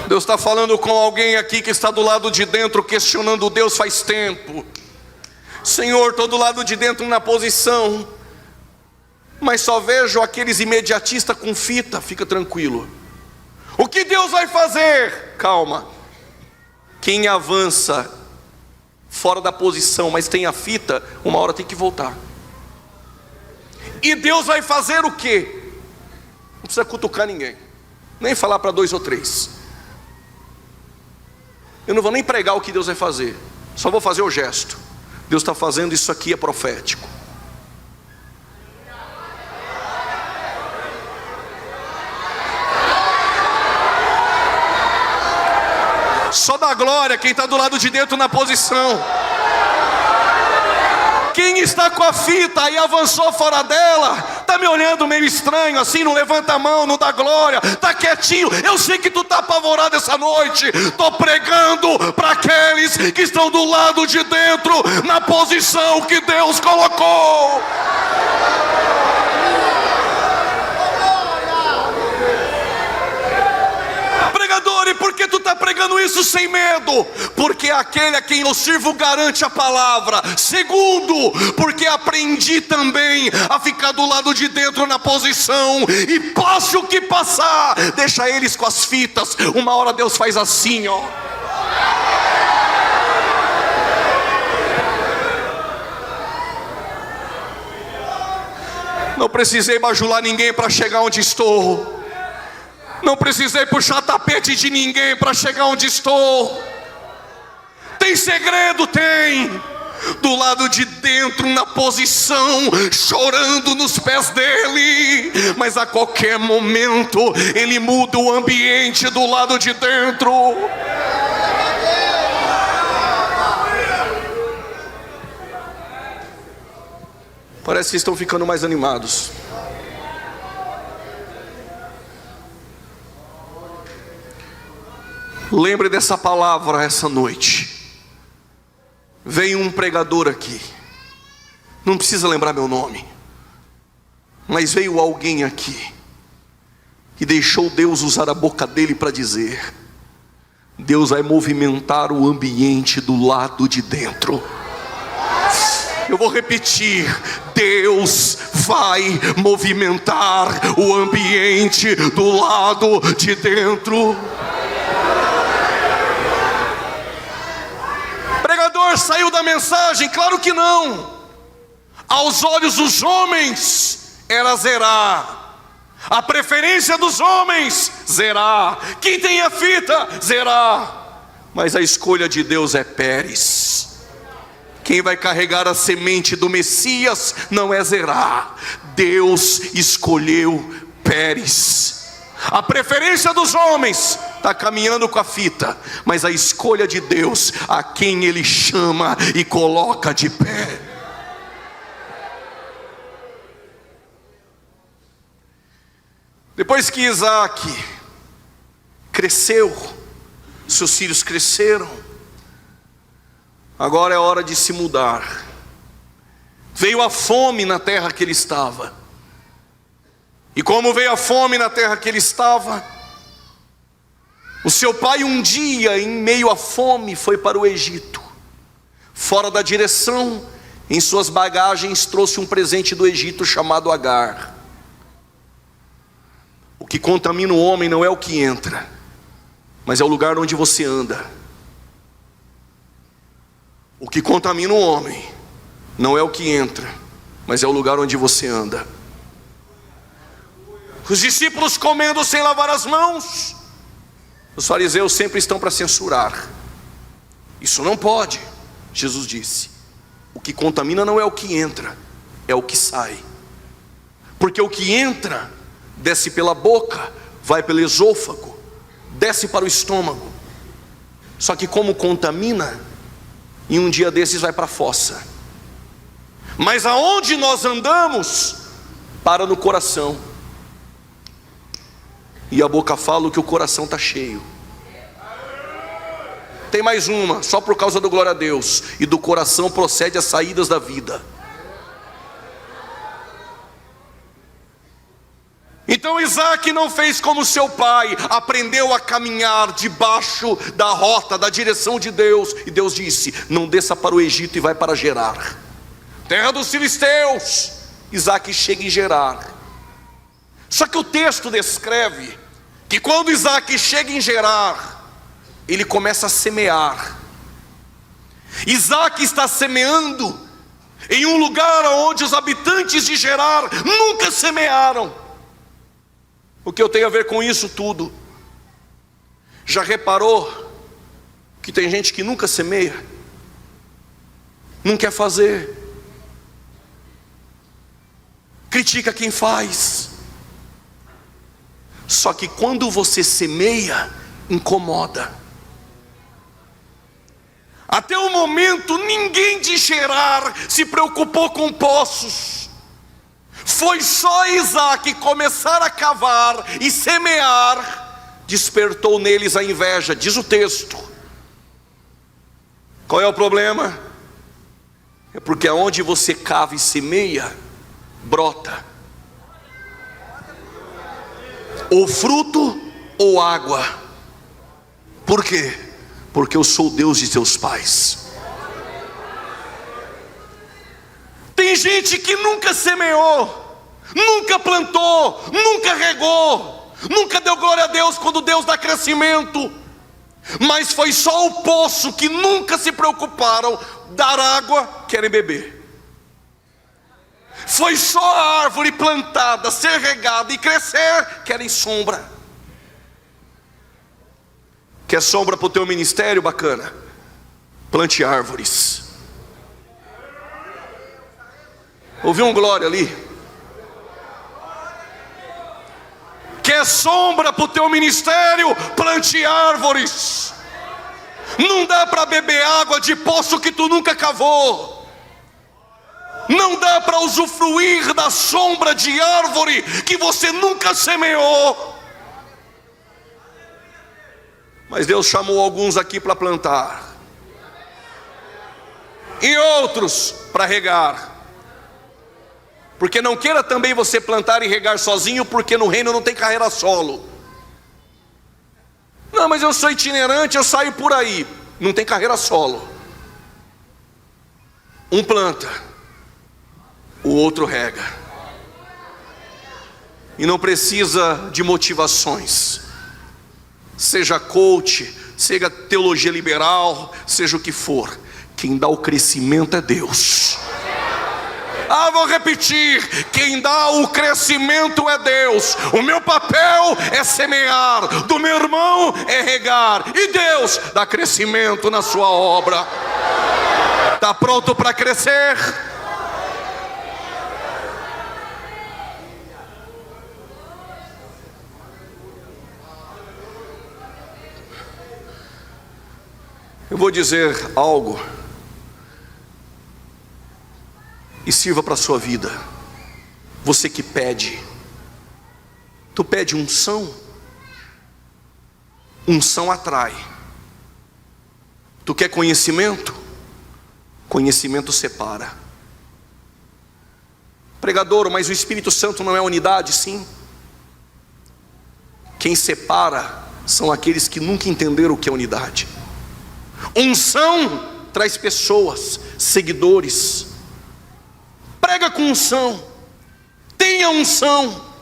Deus está falando com alguém aqui que está do lado de dentro, questionando Deus faz tempo. Senhor, estou do lado de dentro na posição, mas só vejo aqueles imediatistas com fita. Fica tranquilo. O que Deus vai fazer? Calma. Quem avança fora da posição, mas tem a fita, uma hora tem que voltar. E Deus vai fazer o quê? Não precisa cutucar ninguém, nem falar para 2 ou 3. Eu não vou nem pregar o que Deus vai fazer, só vou fazer o gesto. Deus está fazendo isso aqui, é profético. Só dá glória quem está do lado de dentro na posição. Quem está com a fita e avançou fora dela, está me olhando meio estranho assim, não levanta a mão, não dá glória, está quietinho. Eu sei que tu está apavorado essa noite. Estou pregando para aqueles que estão do lado de dentro, na posição que Deus colocou. Pregador, e por que tu está pregando isso sem medo? Porque aquele a quem eu sirvo garante a palavra. Segundo, porque aprendi também a ficar do lado de dentro na posição, e passe o que passar, deixa eles com as fitas. Uma hora Deus faz assim, ó. Não precisei bajular ninguém para chegar onde estou. Não precisei puxar tapete de ninguém para chegar onde estou. Tem segredo? Tem. Do lado de dentro, na posição, chorando nos pés dele. Mas a qualquer momento, ele muda o ambiente do lado de dentro. Parece que estão ficando mais animados. Lembre dessa palavra essa noite. Veio um pregador aqui, não precisa lembrar meu nome, mas veio alguém aqui que deixou Deus usar a boca dele para dizer: Deus vai movimentar o ambiente do lado de dentro. Eu vou repetir: Deus vai movimentar o ambiente do lado de dentro. Pregador, saiu da mensagem? Claro que não. Aos olhos dos homens era zerar. A preferência dos homens, zerar. Quem tem a fita, zerar. Mas a escolha de Deus é Pérez. Quem vai carregar a semente do Messias não é zerar. Deus escolheu Pérez. A preferência dos homens está caminhando com a fita, mas a escolha de Deus, a quem Ele chama e coloca de pé. Depois que Isaac cresceu, seus filhos cresceram, agora é hora de se mudar. Veio a fome na terra que ele estava. E como veio a fome na terra que ele estava, O seu pai um dia, em meio à fome, foi para o Egito. Fora da direção, em suas bagagens, trouxe um presente do Egito chamado Agar. O que contamina o homem não é o que entra, mas é o lugar onde você anda. O que contamina o homem não é o que entra, mas é o lugar onde você anda. Os discípulos comendo sem lavar as mãos. Os fariseus sempre estão para censurar. Isso não pode, Jesus disse. O que contamina não é o que entra, é o que sai. Porque o que entra, desce pela boca, vai pelo esôfago, desce para o estômago. Só que como contamina, em um dia desses vai para a fossa. Mas aonde nós andamos, para no coração. E a boca fala o que o coração está cheio. Tem mais uma, só por causa do glória a Deus. E do coração procede as saídas da vida. Então Isaac não fez como seu pai, aprendeu a caminhar debaixo da rota, da direção de Deus. E Deus disse: não desça para o Egito e vai para Gerar, terra dos filisteus. Isaac chega em Gerar. Só que o texto descreve que quando Isaac chega em Gerar, ele começa a semear. Isaac está semeando em um lugar onde os habitantes de Gerar nunca semearam. O que eu tenho a ver com isso tudo? Já reparou que tem gente que nunca semeia? Não quer fazer. Critica quem faz. Só que quando você semeia, incomoda. Até o momento ninguém de Gerar se preocupou com poços. Foi só Isaac começar a cavar e semear, despertou neles a inveja, diz o texto. Qual é o problema? É porque aonde você cava e semeia, brota ou fruto ou água. Por quê? Porque eu sou o Deus de teus pais. Tem gente que nunca semeou, nunca plantou, nunca regou, nunca deu glória a Deus quando Deus dá crescimento. Mas foi só o poço que nunca se preocuparam, dar água, querem beber. Foi só a árvore plantada, ser regada e crescer, querem sombra. Quer sombra para o teu ministério? Bacana. Plante árvores. Ouviu um glória ali? Quer sombra para o teu ministério? Plante árvores. Não dá para beber água de poço que tu nunca cavou. Não dá para usufruir da sombra de árvore que você nunca semeou. Mas Deus chamou alguns aqui para plantar e outros para regar. Porque não queira também você plantar e regar sozinho, porque no reino não tem carreira solo. Não, mas eu sou itinerante, eu saio por aí. Não tem carreira solo. Um planta, o outro rega. E não precisa de motivações. Seja coach, seja teologia liberal, seja o que for. Quem dá o crescimento é Deus. Vou repetir, quem dá o crescimento é Deus. O meu papel é semear, do meu irmão é regar, e Deus dá crescimento na sua obra. Está pronto para crescer? Eu vou dizer algo e sirva para a sua vida. Você que pede, tu pede unção? Unção atrai. Tu quer conhecimento? Conhecimento separa. Pregador, mas o Espírito Santo não é unidade? Sim. Quem separa são aqueles que nunca entenderam o que é unidade. Unção traz pessoas, seguidores. Prega com unção, tenha unção.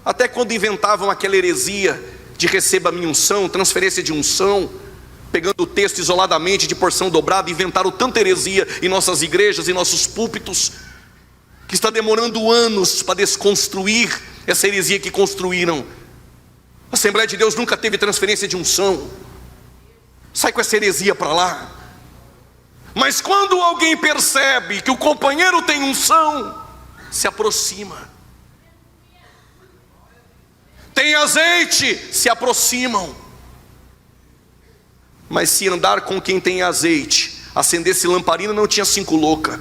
Até quando inventavam aquela heresia de receba a minha unção, transferência de unção, pegando o texto isoladamente de porção dobrada, inventaram tanta heresia em nossas igrejas, em nossos púlpitos, que está demorando anos para desconstruir essa heresia que construíram. A Assembleia de Deus nunca teve transferência de unção. Sai com essa heresia para lá. Mas quando alguém percebe que o companheiro tem unção, se aproxima. Tem azeite, se aproximam. Mas se andar com quem tem azeite, acendesse lamparina, não tinha 5 loucas.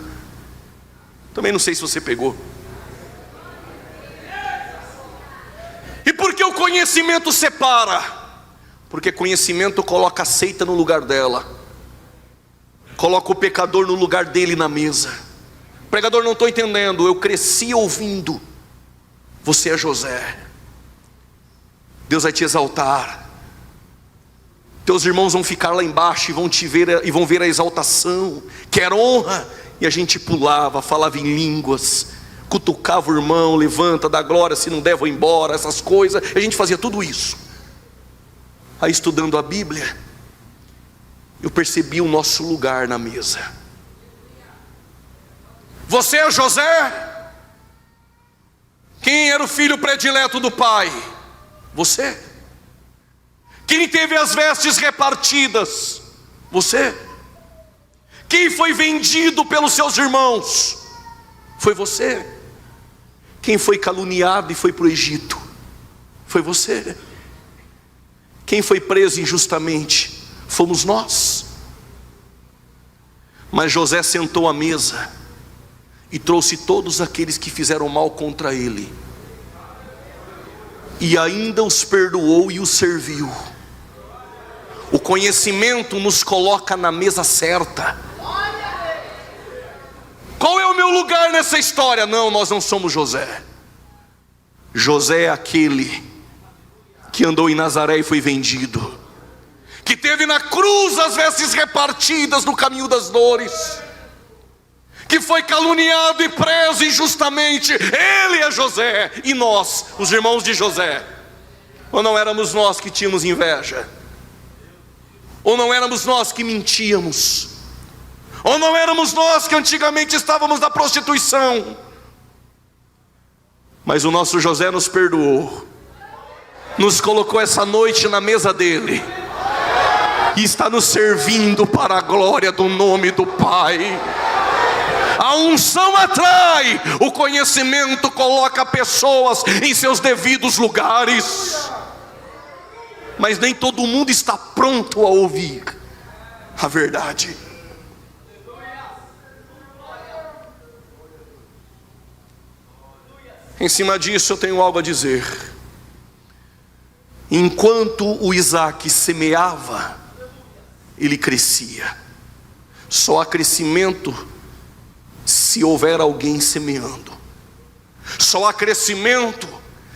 Também não sei se você pegou. E por que o conhecimento separa? Porque conhecimento coloca a seita no lugar dela, coloca o pecador no lugar dele na mesa. Pregador, não estou entendendo. Eu cresci ouvindo. Você é José. Deus vai te exaltar. Teus irmãos vão ficar lá embaixo e vão te ver, e vão ver a exaltação. Quer honra? E a gente pulava, falava em línguas, cutucava o irmão, levanta, dá glória, se não der vou embora, essas coisas. A gente fazia tudo isso. Aí estudando a Bíblia, eu percebi o nosso lugar na mesa. Você é José? Quem era o filho predileto do pai? Você. Quem teve as vestes repartidas? Você. Quem foi vendido pelos seus irmãos? Foi você. Quem foi caluniado e foi para o Egito? Foi você. Quem foi preso injustamente? Fomos nós. Mas José sentou à mesa e trouxe todos aqueles que fizeram mal contra ele, e ainda os perdoou e os serviu. O conhecimento nos coloca na mesa certa. Qual é o meu lugar nessa história? Não, nós não somos José. José é aquele que andou em Nazaré e foi vendido, que teve na cruz as vestes repartidas no caminho das dores, que foi caluniado e preso injustamente. Ele é José. E nós, os irmãos de José, ou não éramos nós que tínhamos inveja? Ou não éramos nós que mentíamos? Ou não éramos nós que antigamente estávamos na prostituição? Mas o nosso José nos perdoou, nos colocou essa noite na mesa dele, e está nos servindo para a glória do nome do Pai. A unção atrai, o conhecimento coloca pessoas em seus devidos lugares. Mas nem todo mundo está pronto a ouvir a verdade. Em cima disso eu tenho algo a dizer. Enquanto o Isaac semeava, ele crescia. Só há crescimento se houver alguém semeando. Só há crescimento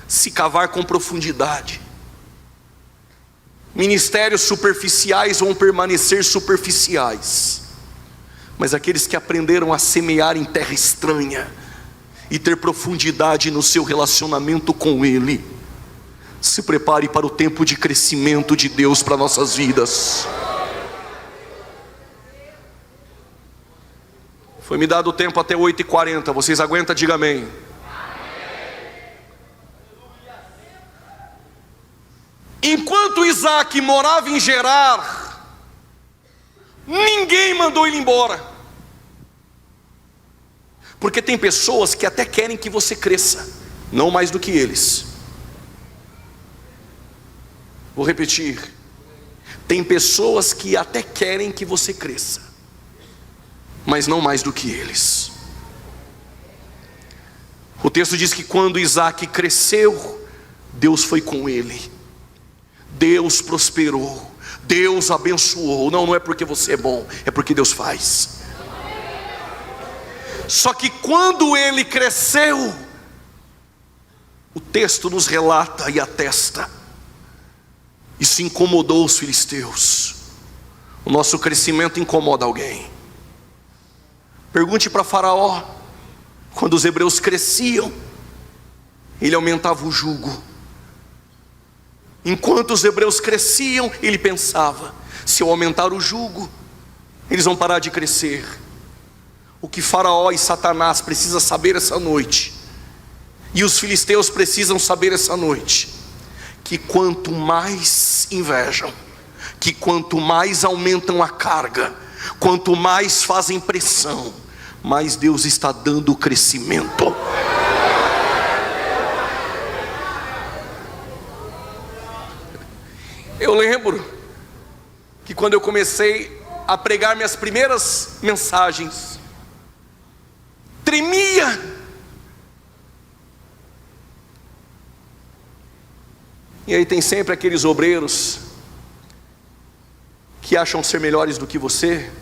se cavar com profundidade. Ministérios superficiais vão permanecer superficiais, mas aqueles que aprenderam a semear em terra estranha e ter profundidade no seu relacionamento com Ele, se prepare para o tempo de crescimento de Deus para nossas vidas. Foi me dado o tempo até 8h40, vocês aguentam? Diga amém. Enquanto Isaac morava em Gerar, ninguém mandou ele embora. Porque tem pessoas que até querem que você cresça, não mais do que eles. Vou repetir. Tem pessoas que até querem que você cresça, mas não mais do que eles. O texto diz que quando Isaac cresceu, Deus foi com ele. Deus prosperou, Deus abençoou. Não é porque você é bom, é porque Deus faz. Só que quando ele cresceu, o texto nos relata e atesta Isso incomodou os filisteus. O nosso crescimento incomoda alguém. Pergunte para Faraó. Quando os hebreus cresciam, ele aumentava o jugo. Enquanto os hebreus cresciam, ele pensava: se eu aumentar o jugo, eles vão parar de crescer. O que Faraó e Satanás precisam saber essa noite, e os filisteus precisam saber essa noite, que quanto mais invejam, que quanto mais aumentam a carga, quanto mais fazem pressão, mais Deus está dando crescimento. Eu lembro que quando eu comecei a pregar minhas primeiras mensagens, tremia. E aí tem sempre aqueles obreiros que acham ser melhores do que você,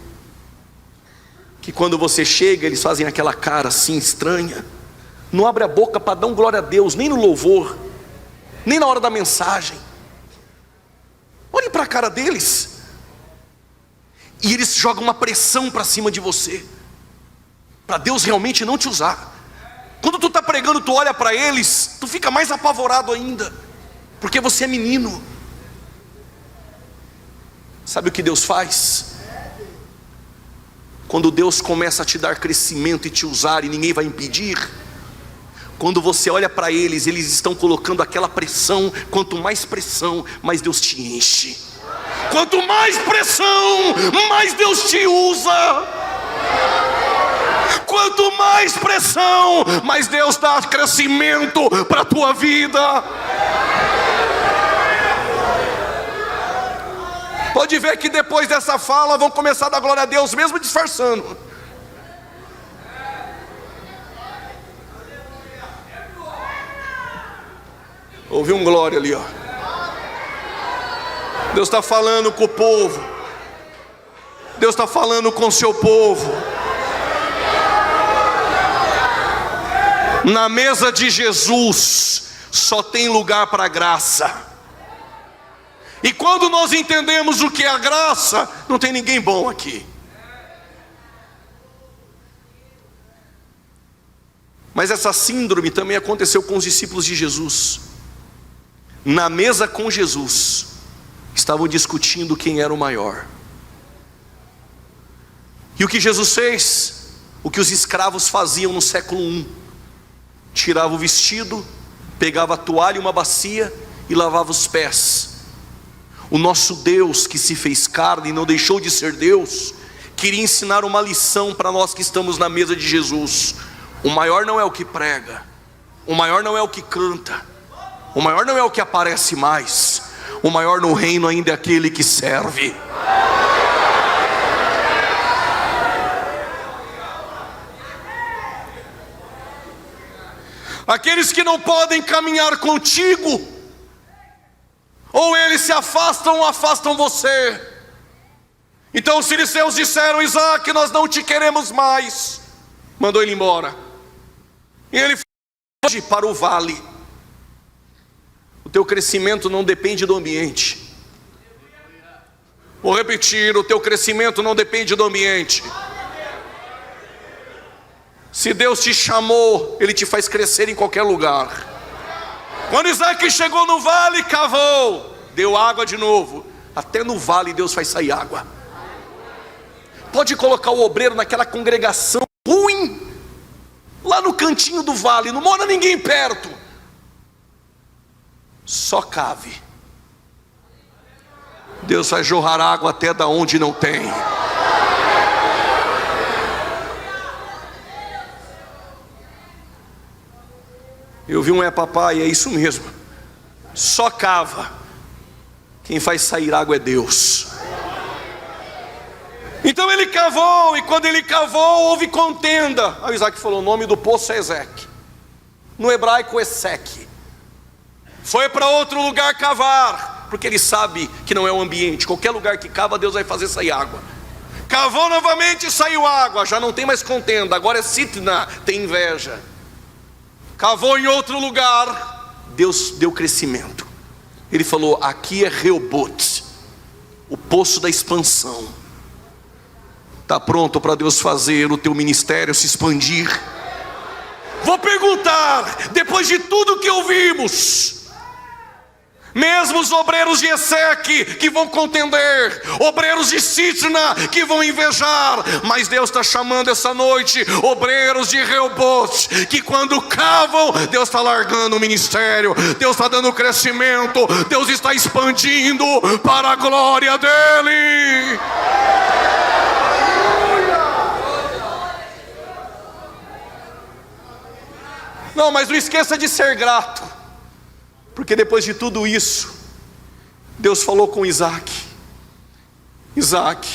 que quando você chega eles fazem aquela cara assim estranha, não abre a boca para dar um glória a Deus, nem no louvor, nem na hora da mensagem. Olhe para a cara deles, e eles jogam uma pressão para cima de você, para Deus realmente não te usar. Quando tu está pregando, tu olha para eles, tu fica mais apavorado ainda, porque você é menino. Sabe o que Deus faz? Quando Deus começa a te dar crescimento e te usar, e ninguém vai impedir, quando você olha para eles, eles estão colocando aquela pressão. Quanto mais pressão, mais Deus te enche. Quanto mais pressão, mais Deus te usa. Quanto mais pressão, mais Deus dá crescimento para a tua vida. Pode ver que depois dessa fala vão começar a dar glória a Deus, mesmo disfarçando. Ouvi um glória ali, ó. Deus está falando com o povo. Deus está falando com o seu povo. Na mesa de Jesus só tem lugar para graça. E quando nós entendemos o que é a graça, não tem ninguém bom aqui. Mas essa síndrome também aconteceu com os discípulos de Jesus. Na mesa com Jesus, estavam discutindo quem era o maior. E o que Jesus fez? O que os escravos faziam no século I. Tirava o vestido, pegava a toalha e uma bacia e lavava os pés. O nosso Deus, que se fez carne e não deixou de ser Deus, queria ensinar uma lição para nós que estamos na mesa de Jesus. O maior não é o que prega, o maior não é o que canta, o maior não é o que aparece mais. O maior no reino ainda é aquele que serve. Aqueles que não podem caminhar contigo, ou eles se afastam ou afastam você. Então os filisteus disseram: Isaac, nós não te queremos mais. Mandou ele embora. E ele foi para o vale. O teu crescimento não depende do ambiente. Vou repetir: o teu crescimento não depende do ambiente. Se Deus te chamou, Ele te faz crescer em qualquer lugar. Quando Isaac chegou no vale, cavou, deu água de novo. Até no vale Deus faz sair água. Pode colocar o obreiro naquela congregação ruim, lá no cantinho do vale, não mora ninguém perto. Só cave. Deus vai jorrar água até da onde não tem. Eu vi um papai, é isso mesmo. Só cava. Quem faz sair água é Deus. Então ele cavou, e quando ele cavou, houve contenda. Aí Isaac falou: o nome do poço é Ezeque. No hebraico, Eseque. Foi para outro lugar cavar, porque ele sabe que não é o ambiente. Qualquer lugar que cava, Deus vai fazer sair água. Cavou novamente e saiu água. Já não tem mais contenda, agora é Sitna, tem inveja. Cavou em outro lugar, Deus deu crescimento. Ele falou: aqui é Reobote, o poço da expansão. Está pronto para Deus fazer o teu ministério se expandir? Vou perguntar, depois de tudo que ouvimos, mesmo os obreiros de Eseque que vão contender, obreiros de Sitna que vão invejar, mas Deus está chamando essa noite obreiros de Reobote, que quando cavam, Deus está largando o ministério, Deus está dando crescimento, Deus está expandindo para a glória dEle. Não, mas não esqueça de ser grato, porque depois de tudo isso, Deus falou com Isaac: Isaac,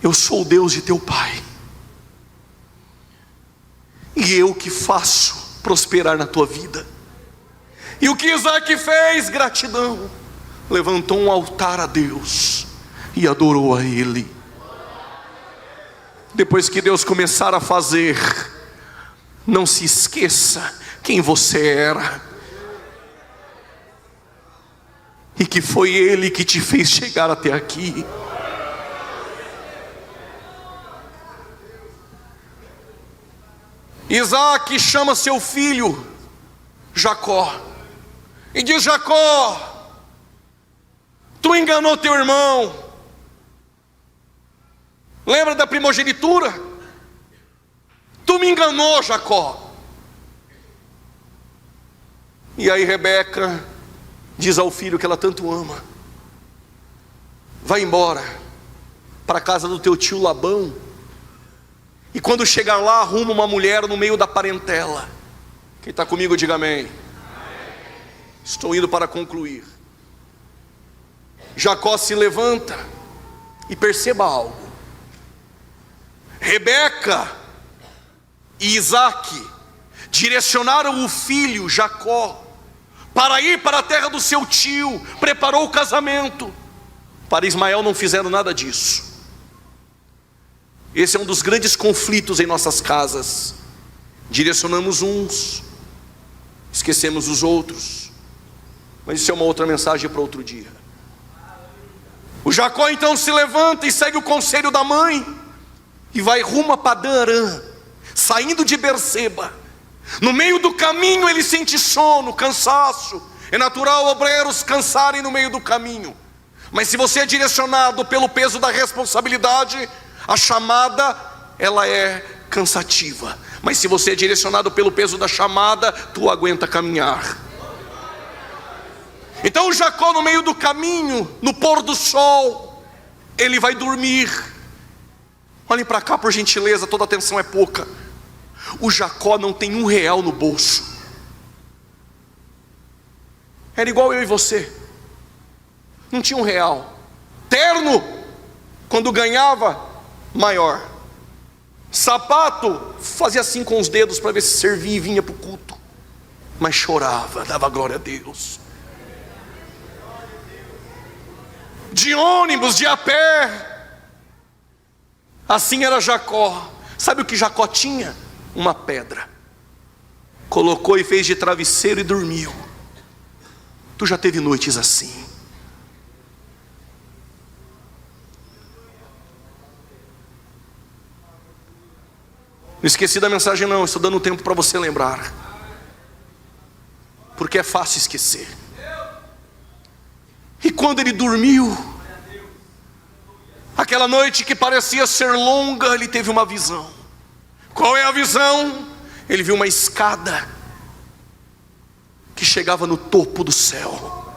eu sou o Deus de teu pai, e eu que faço prosperar na tua vida. E o que Isaac fez? Gratidão. Levantou um altar a Deus e adorou a Ele. Depois que Deus começar a fazer, não se esqueça quem você era, e que foi Ele que te fez chegar até aqui. Isaac chama seu filho Jacó e diz: Jacó, tu enganou teu irmão. Lembra da primogenitura? Tu me enganou, Jacó. E aí Rebeca diz ao filho que ela tanto ama: vai embora para a casa do teu tio Labão, e quando chegar lá, arruma uma mulher no meio da parentela. Quem está comigo, diga amém. Estou indo para concluir. Jacó se levanta e perceba algo: Rebeca e Isaac direcionaram o filho Jacó para ir para a terra do seu tio, preparou o casamento. Para Ismael não fizeram nada disso. Esse é um dos grandes conflitos em nossas casas. Direcionamos uns, esquecemos os outros. Mas isso é uma outra mensagem para outro dia. O Jacó então se levanta e segue o conselho da mãe e vai rumo a Padã Arã, saindo de Berseba. No meio do caminho ele sente sono, cansaço. É natural obreiros cansarem no meio do caminho, mas se você é direcionado pelo peso da responsabilidade, a chamada, ela é cansativa. Mas se você é direcionado pelo peso da chamada, tu aguenta caminhar. Então o Jacó, no meio do caminho, no pôr do sol, ele vai dormir. Olhem para cá, por gentileza, toda atenção é pouca. O Jacó não tem R$1 no bolso. Era igual eu e você. Não tinha R$1. Terno, quando ganhava, maior. Sapato, fazia assim com os dedos para ver se servia e vinha para o culto. Mas chorava, dava glória a Deus. De ônibus, de a pé. Assim era Jacó. Sabe o que Jacó tinha? Uma pedra. Colocou e fez de travesseiro e dormiu. Tu já teve noites assim? Não esqueci da mensagem não, estou dando tempo para você lembrar, porque é fácil esquecer. E quando ele dormiu, aquela noite que parecia ser longa, ele teve uma visão. Qual é a visão? Ele viu uma escada que chegava no topo do céu,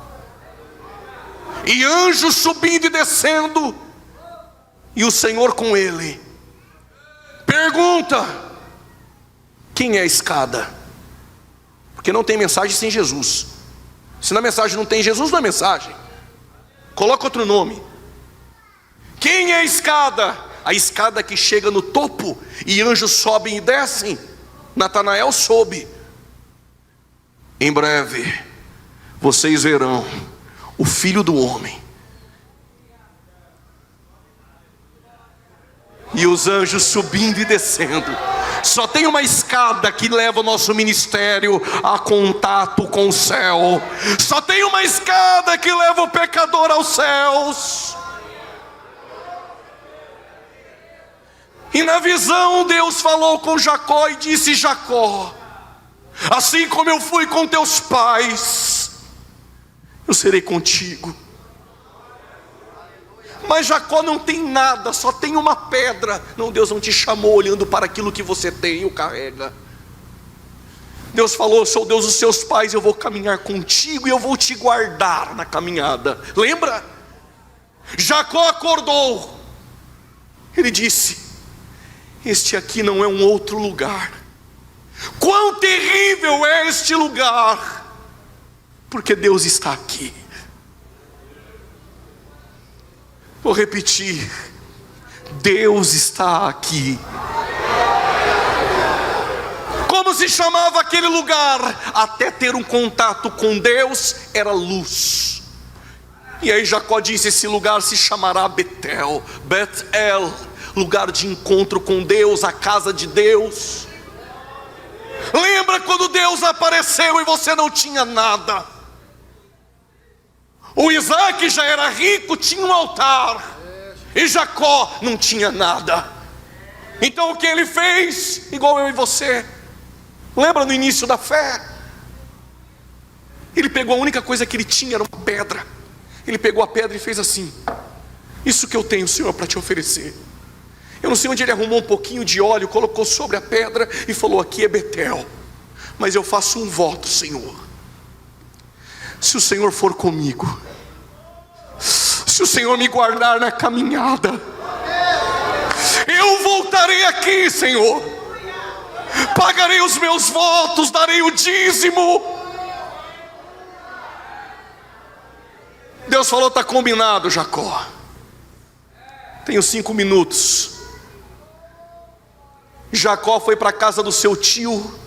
e anjos subindo e descendo, e o Senhor com ele. Pergunta: quem é a escada? Porque não tem mensagem sem Jesus. Se na mensagem não tem Jesus, não é mensagem. Coloca outro nome. Quem é a escada? A escada que chega no topo e anjos sobem e descem. Natanael soube. Em breve vocês verão o Filho do Homem e os anjos subindo e descendo Só tem uma escada que leva o nosso ministério a contato com o céu. Só tem uma escada que leva o pecador aos céus. E na visão Deus falou com Jacó e disse: Jacó, assim como eu fui com teus pais, eu serei contigo. Mas Jacó não tem nada, só tem uma pedra. Não, Deus não te chamou olhando para aquilo que você tem e o carrega. Deus falou: eu sou o Deus dos seus pais, eu vou caminhar contigo e eu vou te guardar na caminhada. Lembra? Jacó acordou. Ele disse: este aqui não é um outro lugar. Quão terrível é este lugar, porque Deus está aqui. Vou repetir: Deus está aqui. Como se chamava aquele lugar? Até ter um contato com Deus era luz. E aí Jacó disse: esse lugar se chamará Betel, Bet-El, lugar de encontro com Deus, a casa de Deus. Lembra quando Deus apareceu e você não tinha nada? O Isaac já era rico, tinha um altar, e Jacó não tinha nada. Então o que ele fez? Igual eu e você. Lembra no início da fé? Ele pegou a única coisa que ele tinha, era uma pedra. Ele pegou a pedra e fez assim: isso que eu tenho, Senhor, para te oferecer. Eu não sei onde ele arrumou um pouquinho de óleo, colocou sobre a pedra e falou: aqui é Betel, mas eu faço um voto, Senhor. Se o Senhor for comigo, se o Senhor me guardar na caminhada, eu voltarei aqui, Senhor. Pagarei os meus votos, darei o dízimo. Deus falou: está combinado, Jacó. Tenho 5 minutos. Jacó foi para a casa do seu tio,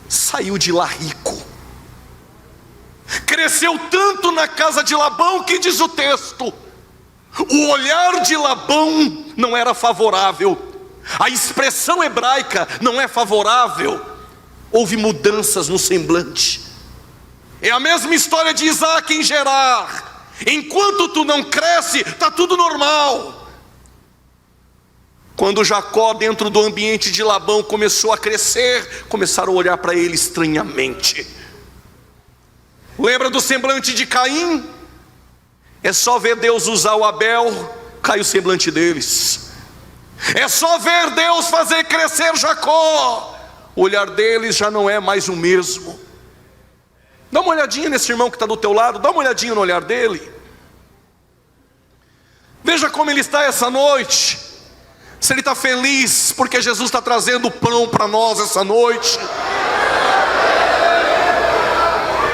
saiu de lá rico. Cresceu tanto na casa de Labão que diz o texto: o olhar de Labão não era favorável. A expressão hebraica não é favorável. Houve mudanças no semblante. É a mesma história de Isaac em Gerar. Enquanto tu não cresce, está tudo normal. Quando Jacó, dentro do ambiente de Labão, começou a crescer, começaram a olhar para ele estranhamente. Lembra do semblante de Caim? É só ver Deus usar o Abel, cai o semblante deles. É só ver Deus fazer crescer Jacó, o olhar deles já não é mais o mesmo. Dá uma olhadinha nesse irmão que está do teu lado, dá uma olhadinha no olhar dele. Veja como ele está essa noite. Se ele está feliz porque Jesus está trazendo pão para nós essa noite,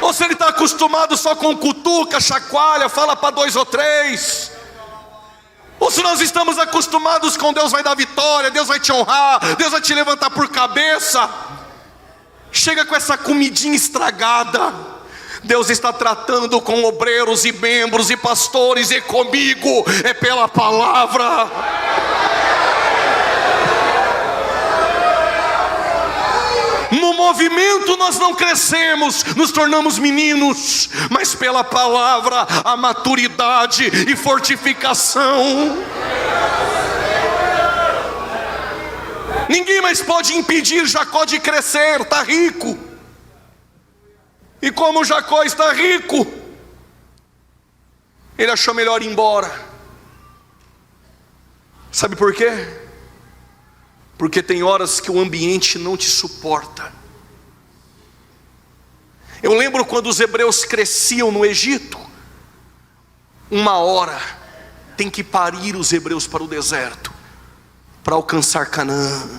ou se ele está acostumado só com cutuca, chacoalha, fala para 2 ou 3. Ou se nós estamos acostumados com Deus vai dar vitória, Deus vai te honrar, Deus vai te levantar por cabeça. Chega com essa comidinha estragada. Deus está tratando com obreiros e membros e pastores, e comigo é pela palavra. No movimento nós não crescemos, nos tornamos meninos, mas pela palavra a maturidade e fortificação. Ninguém mais pode impedir Jacó de crescer, está rico. E como Jacó está rico, ele achou melhor ir embora. Sabe por quê? Porque tem horas que o ambiente não te suporta. Eu lembro quando os hebreus cresciam no Egito. Uma hora tem que parir os hebreus para o deserto, para alcançar Canaã.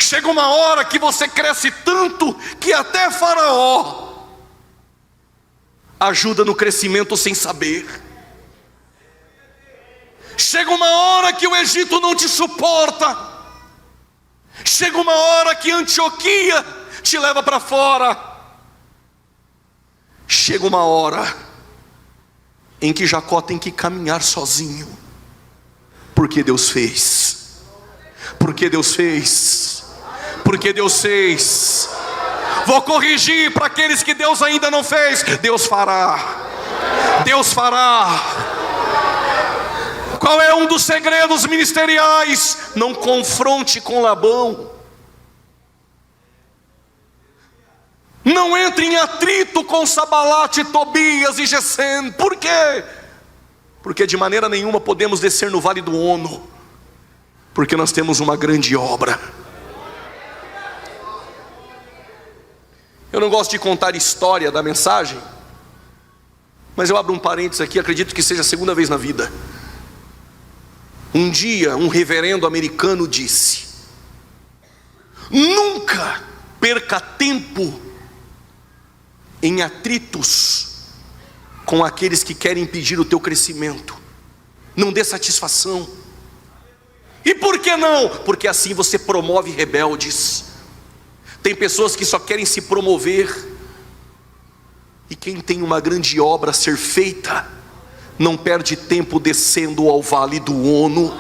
Chega uma hora que você cresce tanto que até Faraó ajuda no crescimento sem saber. Chega uma hora que o Egito não te suporta. Chega uma hora que Antioquia te leva para fora. Chega uma hora em que Jacó tem que caminhar sozinho, porque Deus fez. Porque Deus fez. Porque Deus fez. Vou corrigir para aqueles que Deus ainda não fez. Deus fará. Deus fará. Qual é um dos segredos ministeriais? Não confronte com Labão. Não entre em atrito com Sabalate, Tobias e Gesem. Por quê? Porque de maneira nenhuma podemos descer no vale do Ono, porque nós temos uma grande obra. Eu não gosto de contar história da mensagem, mas eu abro um parênteses aqui, acredito que seja a segunda vez na vida. Um dia um reverendo americano disse: nunca perca tempo em atritos com aqueles que querem impedir o teu crescimento. Não dê satisfação. E por que não? Porque assim você promove rebeldes. Tem pessoas que só querem se promover, e quem tem uma grande obra a ser feita não perde tempo descendo ao vale do Ono.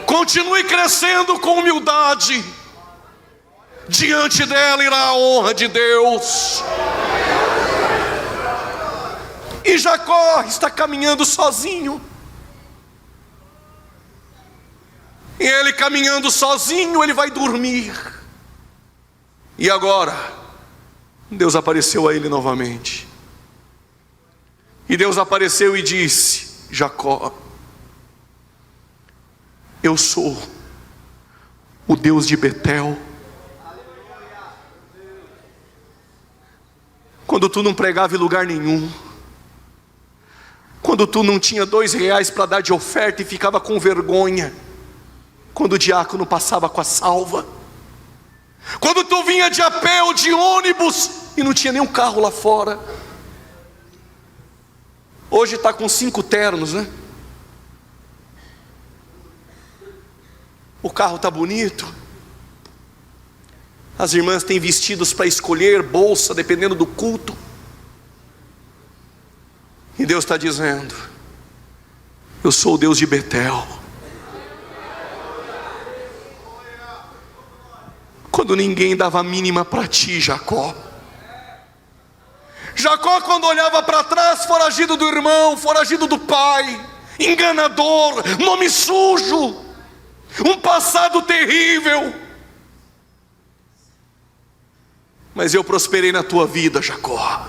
Continue crescendo com humildade. Diante dela irá a honra de Deus. E Jacó está caminhando sozinho. E ele caminhando sozinho, ele vai dormir. E agora, Deus apareceu a ele novamente. E Deus apareceu e disse: Jacó, eu sou o Deus de Betel. Quando tu não pregava em lugar nenhum, quando tu não tinha R$2 para dar de oferta e ficava com vergonha, quando o diácono passava com a salva, quando tu vinha de a pé ou de ônibus e não tinha nenhum carro lá fora. Hoje está com 5 ternos, né? O carro está bonito. As irmãs têm vestidos para escolher, bolsa, dependendo do culto. E Deus está dizendo: eu sou o Deus de Betel. Quando ninguém dava a mínima para ti, Jacó. Jacó, quando olhava para trás, foragido do irmão, foragido do pai, enganador, nome sujo, um passado terrível. Mas eu prosperei na tua vida, Jacó.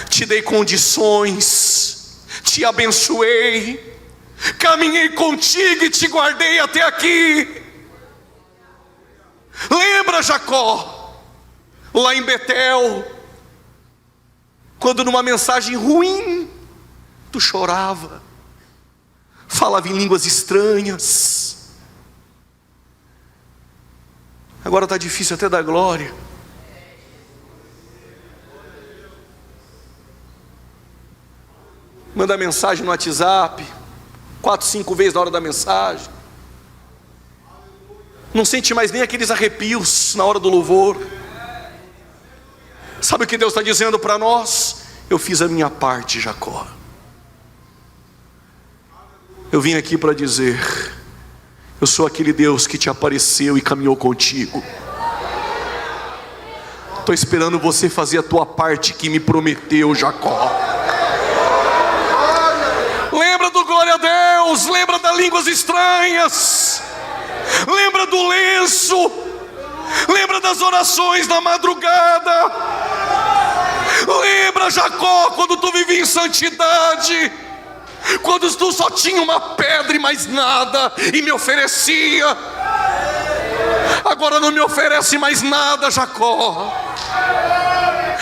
Te dei condições, te abençoei, caminhei contigo e te guardei até aqui. Lembra, Jacó, lá em Betel, quando numa mensagem ruim tu chorava, falava em línguas estranhas. Agora está difícil até dar glória. Manda mensagem no WhatsApp 4, 5 vezes na hora da mensagem. Não sente mais nem aqueles arrepios na hora do louvor. Sabe o que Deus está dizendo para nós? Eu fiz a minha parte, Jacó. Eu vim aqui para dizer: eu sou aquele Deus que te apareceu e caminhou contigo. Estou esperando você fazer a tua parte que me prometeu, Jacó. Lembra do glória a Deus, lembra das línguas estranhas, lembra do lenço, lembra das orações da madrugada. Lembra, Jacó, quando tu vivia em santidade, quando tu só tinha uma pedra e mais nada, e me oferecia. Agora não me oferece mais nada, Jacó.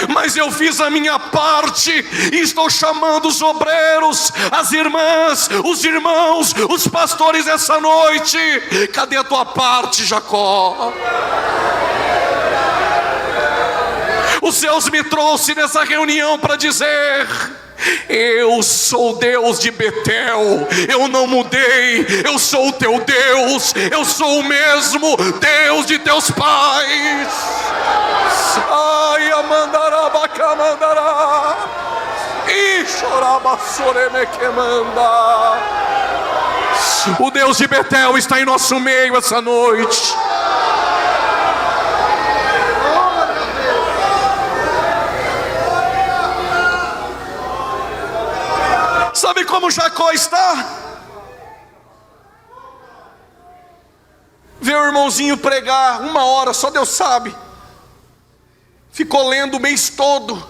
Mas eu fiz a minha parte e estou chamando os obreiros, as irmãs, os irmãos, os pastores essa noite. Cadê a tua parte, Jacó? Os céus me trouxe nessa reunião para dizer: eu sou Deus de Betel, eu não mudei, eu sou o teu Deus, eu sou o mesmo Deus de teus pais. Ai, amandará, bacamandará, e choraba soreme que manda. O Deus de Betel está em nosso meio essa noite. Sabe como Jacó está? Vê o irmãozinho pregar 1 hora, só Deus sabe. Ficou lendo o mês todo.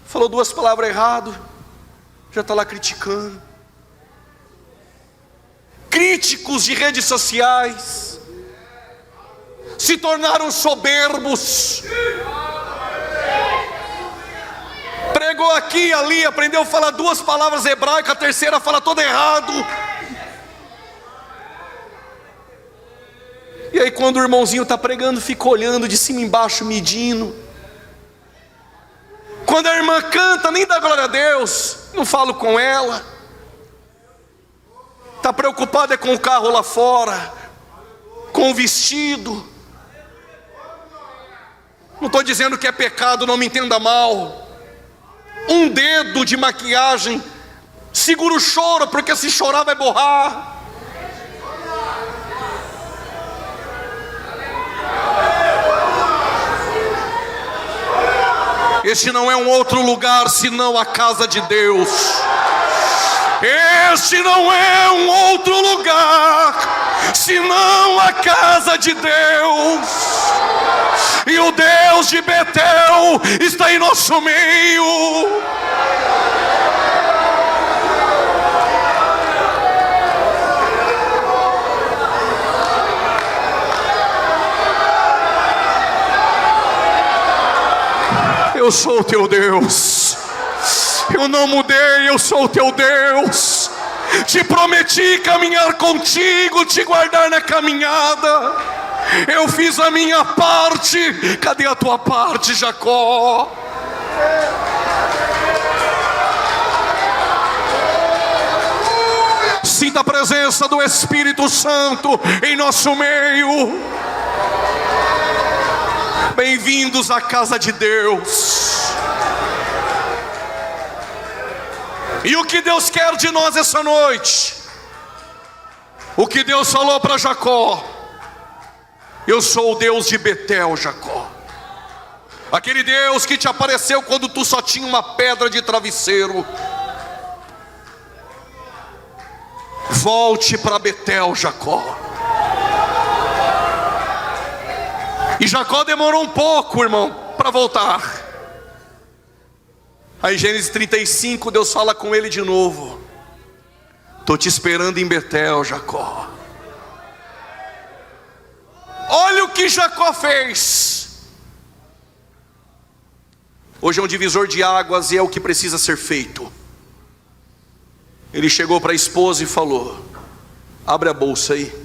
Falou 2 palavras errado, já está lá criticando. Críticos de redes sociais se tornaram soberbos. Pregou aqui e ali, aprendeu a falar 2 palavras hebraicas, a terceira fala todo errado. E aí quando o irmãozinho está pregando, fica olhando de cima e embaixo, medindo. Quando a irmã canta, nem dá glória a Deus, não falo com ela. Está preocupado é com o carro lá fora, com o vestido. Não estou dizendo que é pecado, não me entenda mal. Um dedo de maquiagem, segura o choro, porque se chorar vai borrar. Este não é um outro lugar senão a casa de Deus. Este não é um outro lugar senão a casa de Deus. E o Deus de Betel está em nosso meio. Eu sou o teu Deus. Eu não mudei, eu sou o teu Deus. Te prometi caminhar contigo, te guardar na caminhada. Eu fiz a minha parte. Cadê a tua parte, Jacó? Sinta a presença do Espírito Santo em nosso meio. Bem-vindos à casa de Deus. E o que Deus quer de nós essa noite? O que Deus falou para Jacó: eu sou o Deus de Betel, Jacó. Aquele Deus que te apareceu quando tu só tinha uma pedra de travesseiro. Volte para Betel, Jacó. E Jacó demorou um pouco, irmão, para voltar. Aí Gênesis 35, Deus fala com ele de novo: estou te esperando em Betel, Jacó. Olha o que Jacó fez. Hoje é um divisor de águas e é o que precisa ser feito. Ele chegou para a esposa e falou: abre a bolsa aí.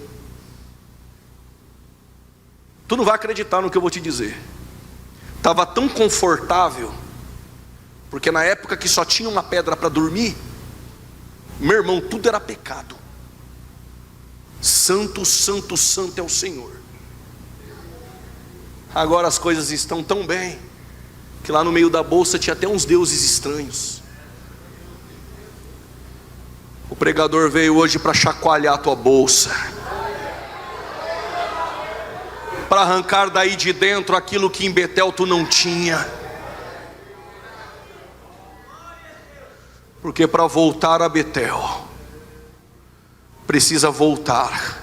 Tu não vai acreditar no que eu vou te dizer. Estava tão confortável, porque na época que só tinha uma pedra para dormir, meu irmão, tudo era pecado. Santo, santo, santo é o Senhor. Agora as coisas estão tão bem, que lá no meio da bolsa tinha até uns deuses estranhos. O pregador veio hoje para chacoalhar a tua bolsa, para arrancar daí de dentro aquilo que em Betel tu não tinha. Porque para voltar a Betel, precisa voltar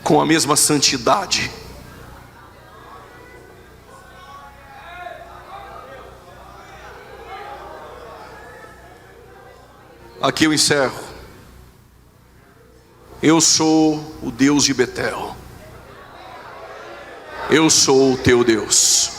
com a mesma santidade. Aqui eu encerro. Eu sou o Deus de Betel. Eu sou o teu Deus.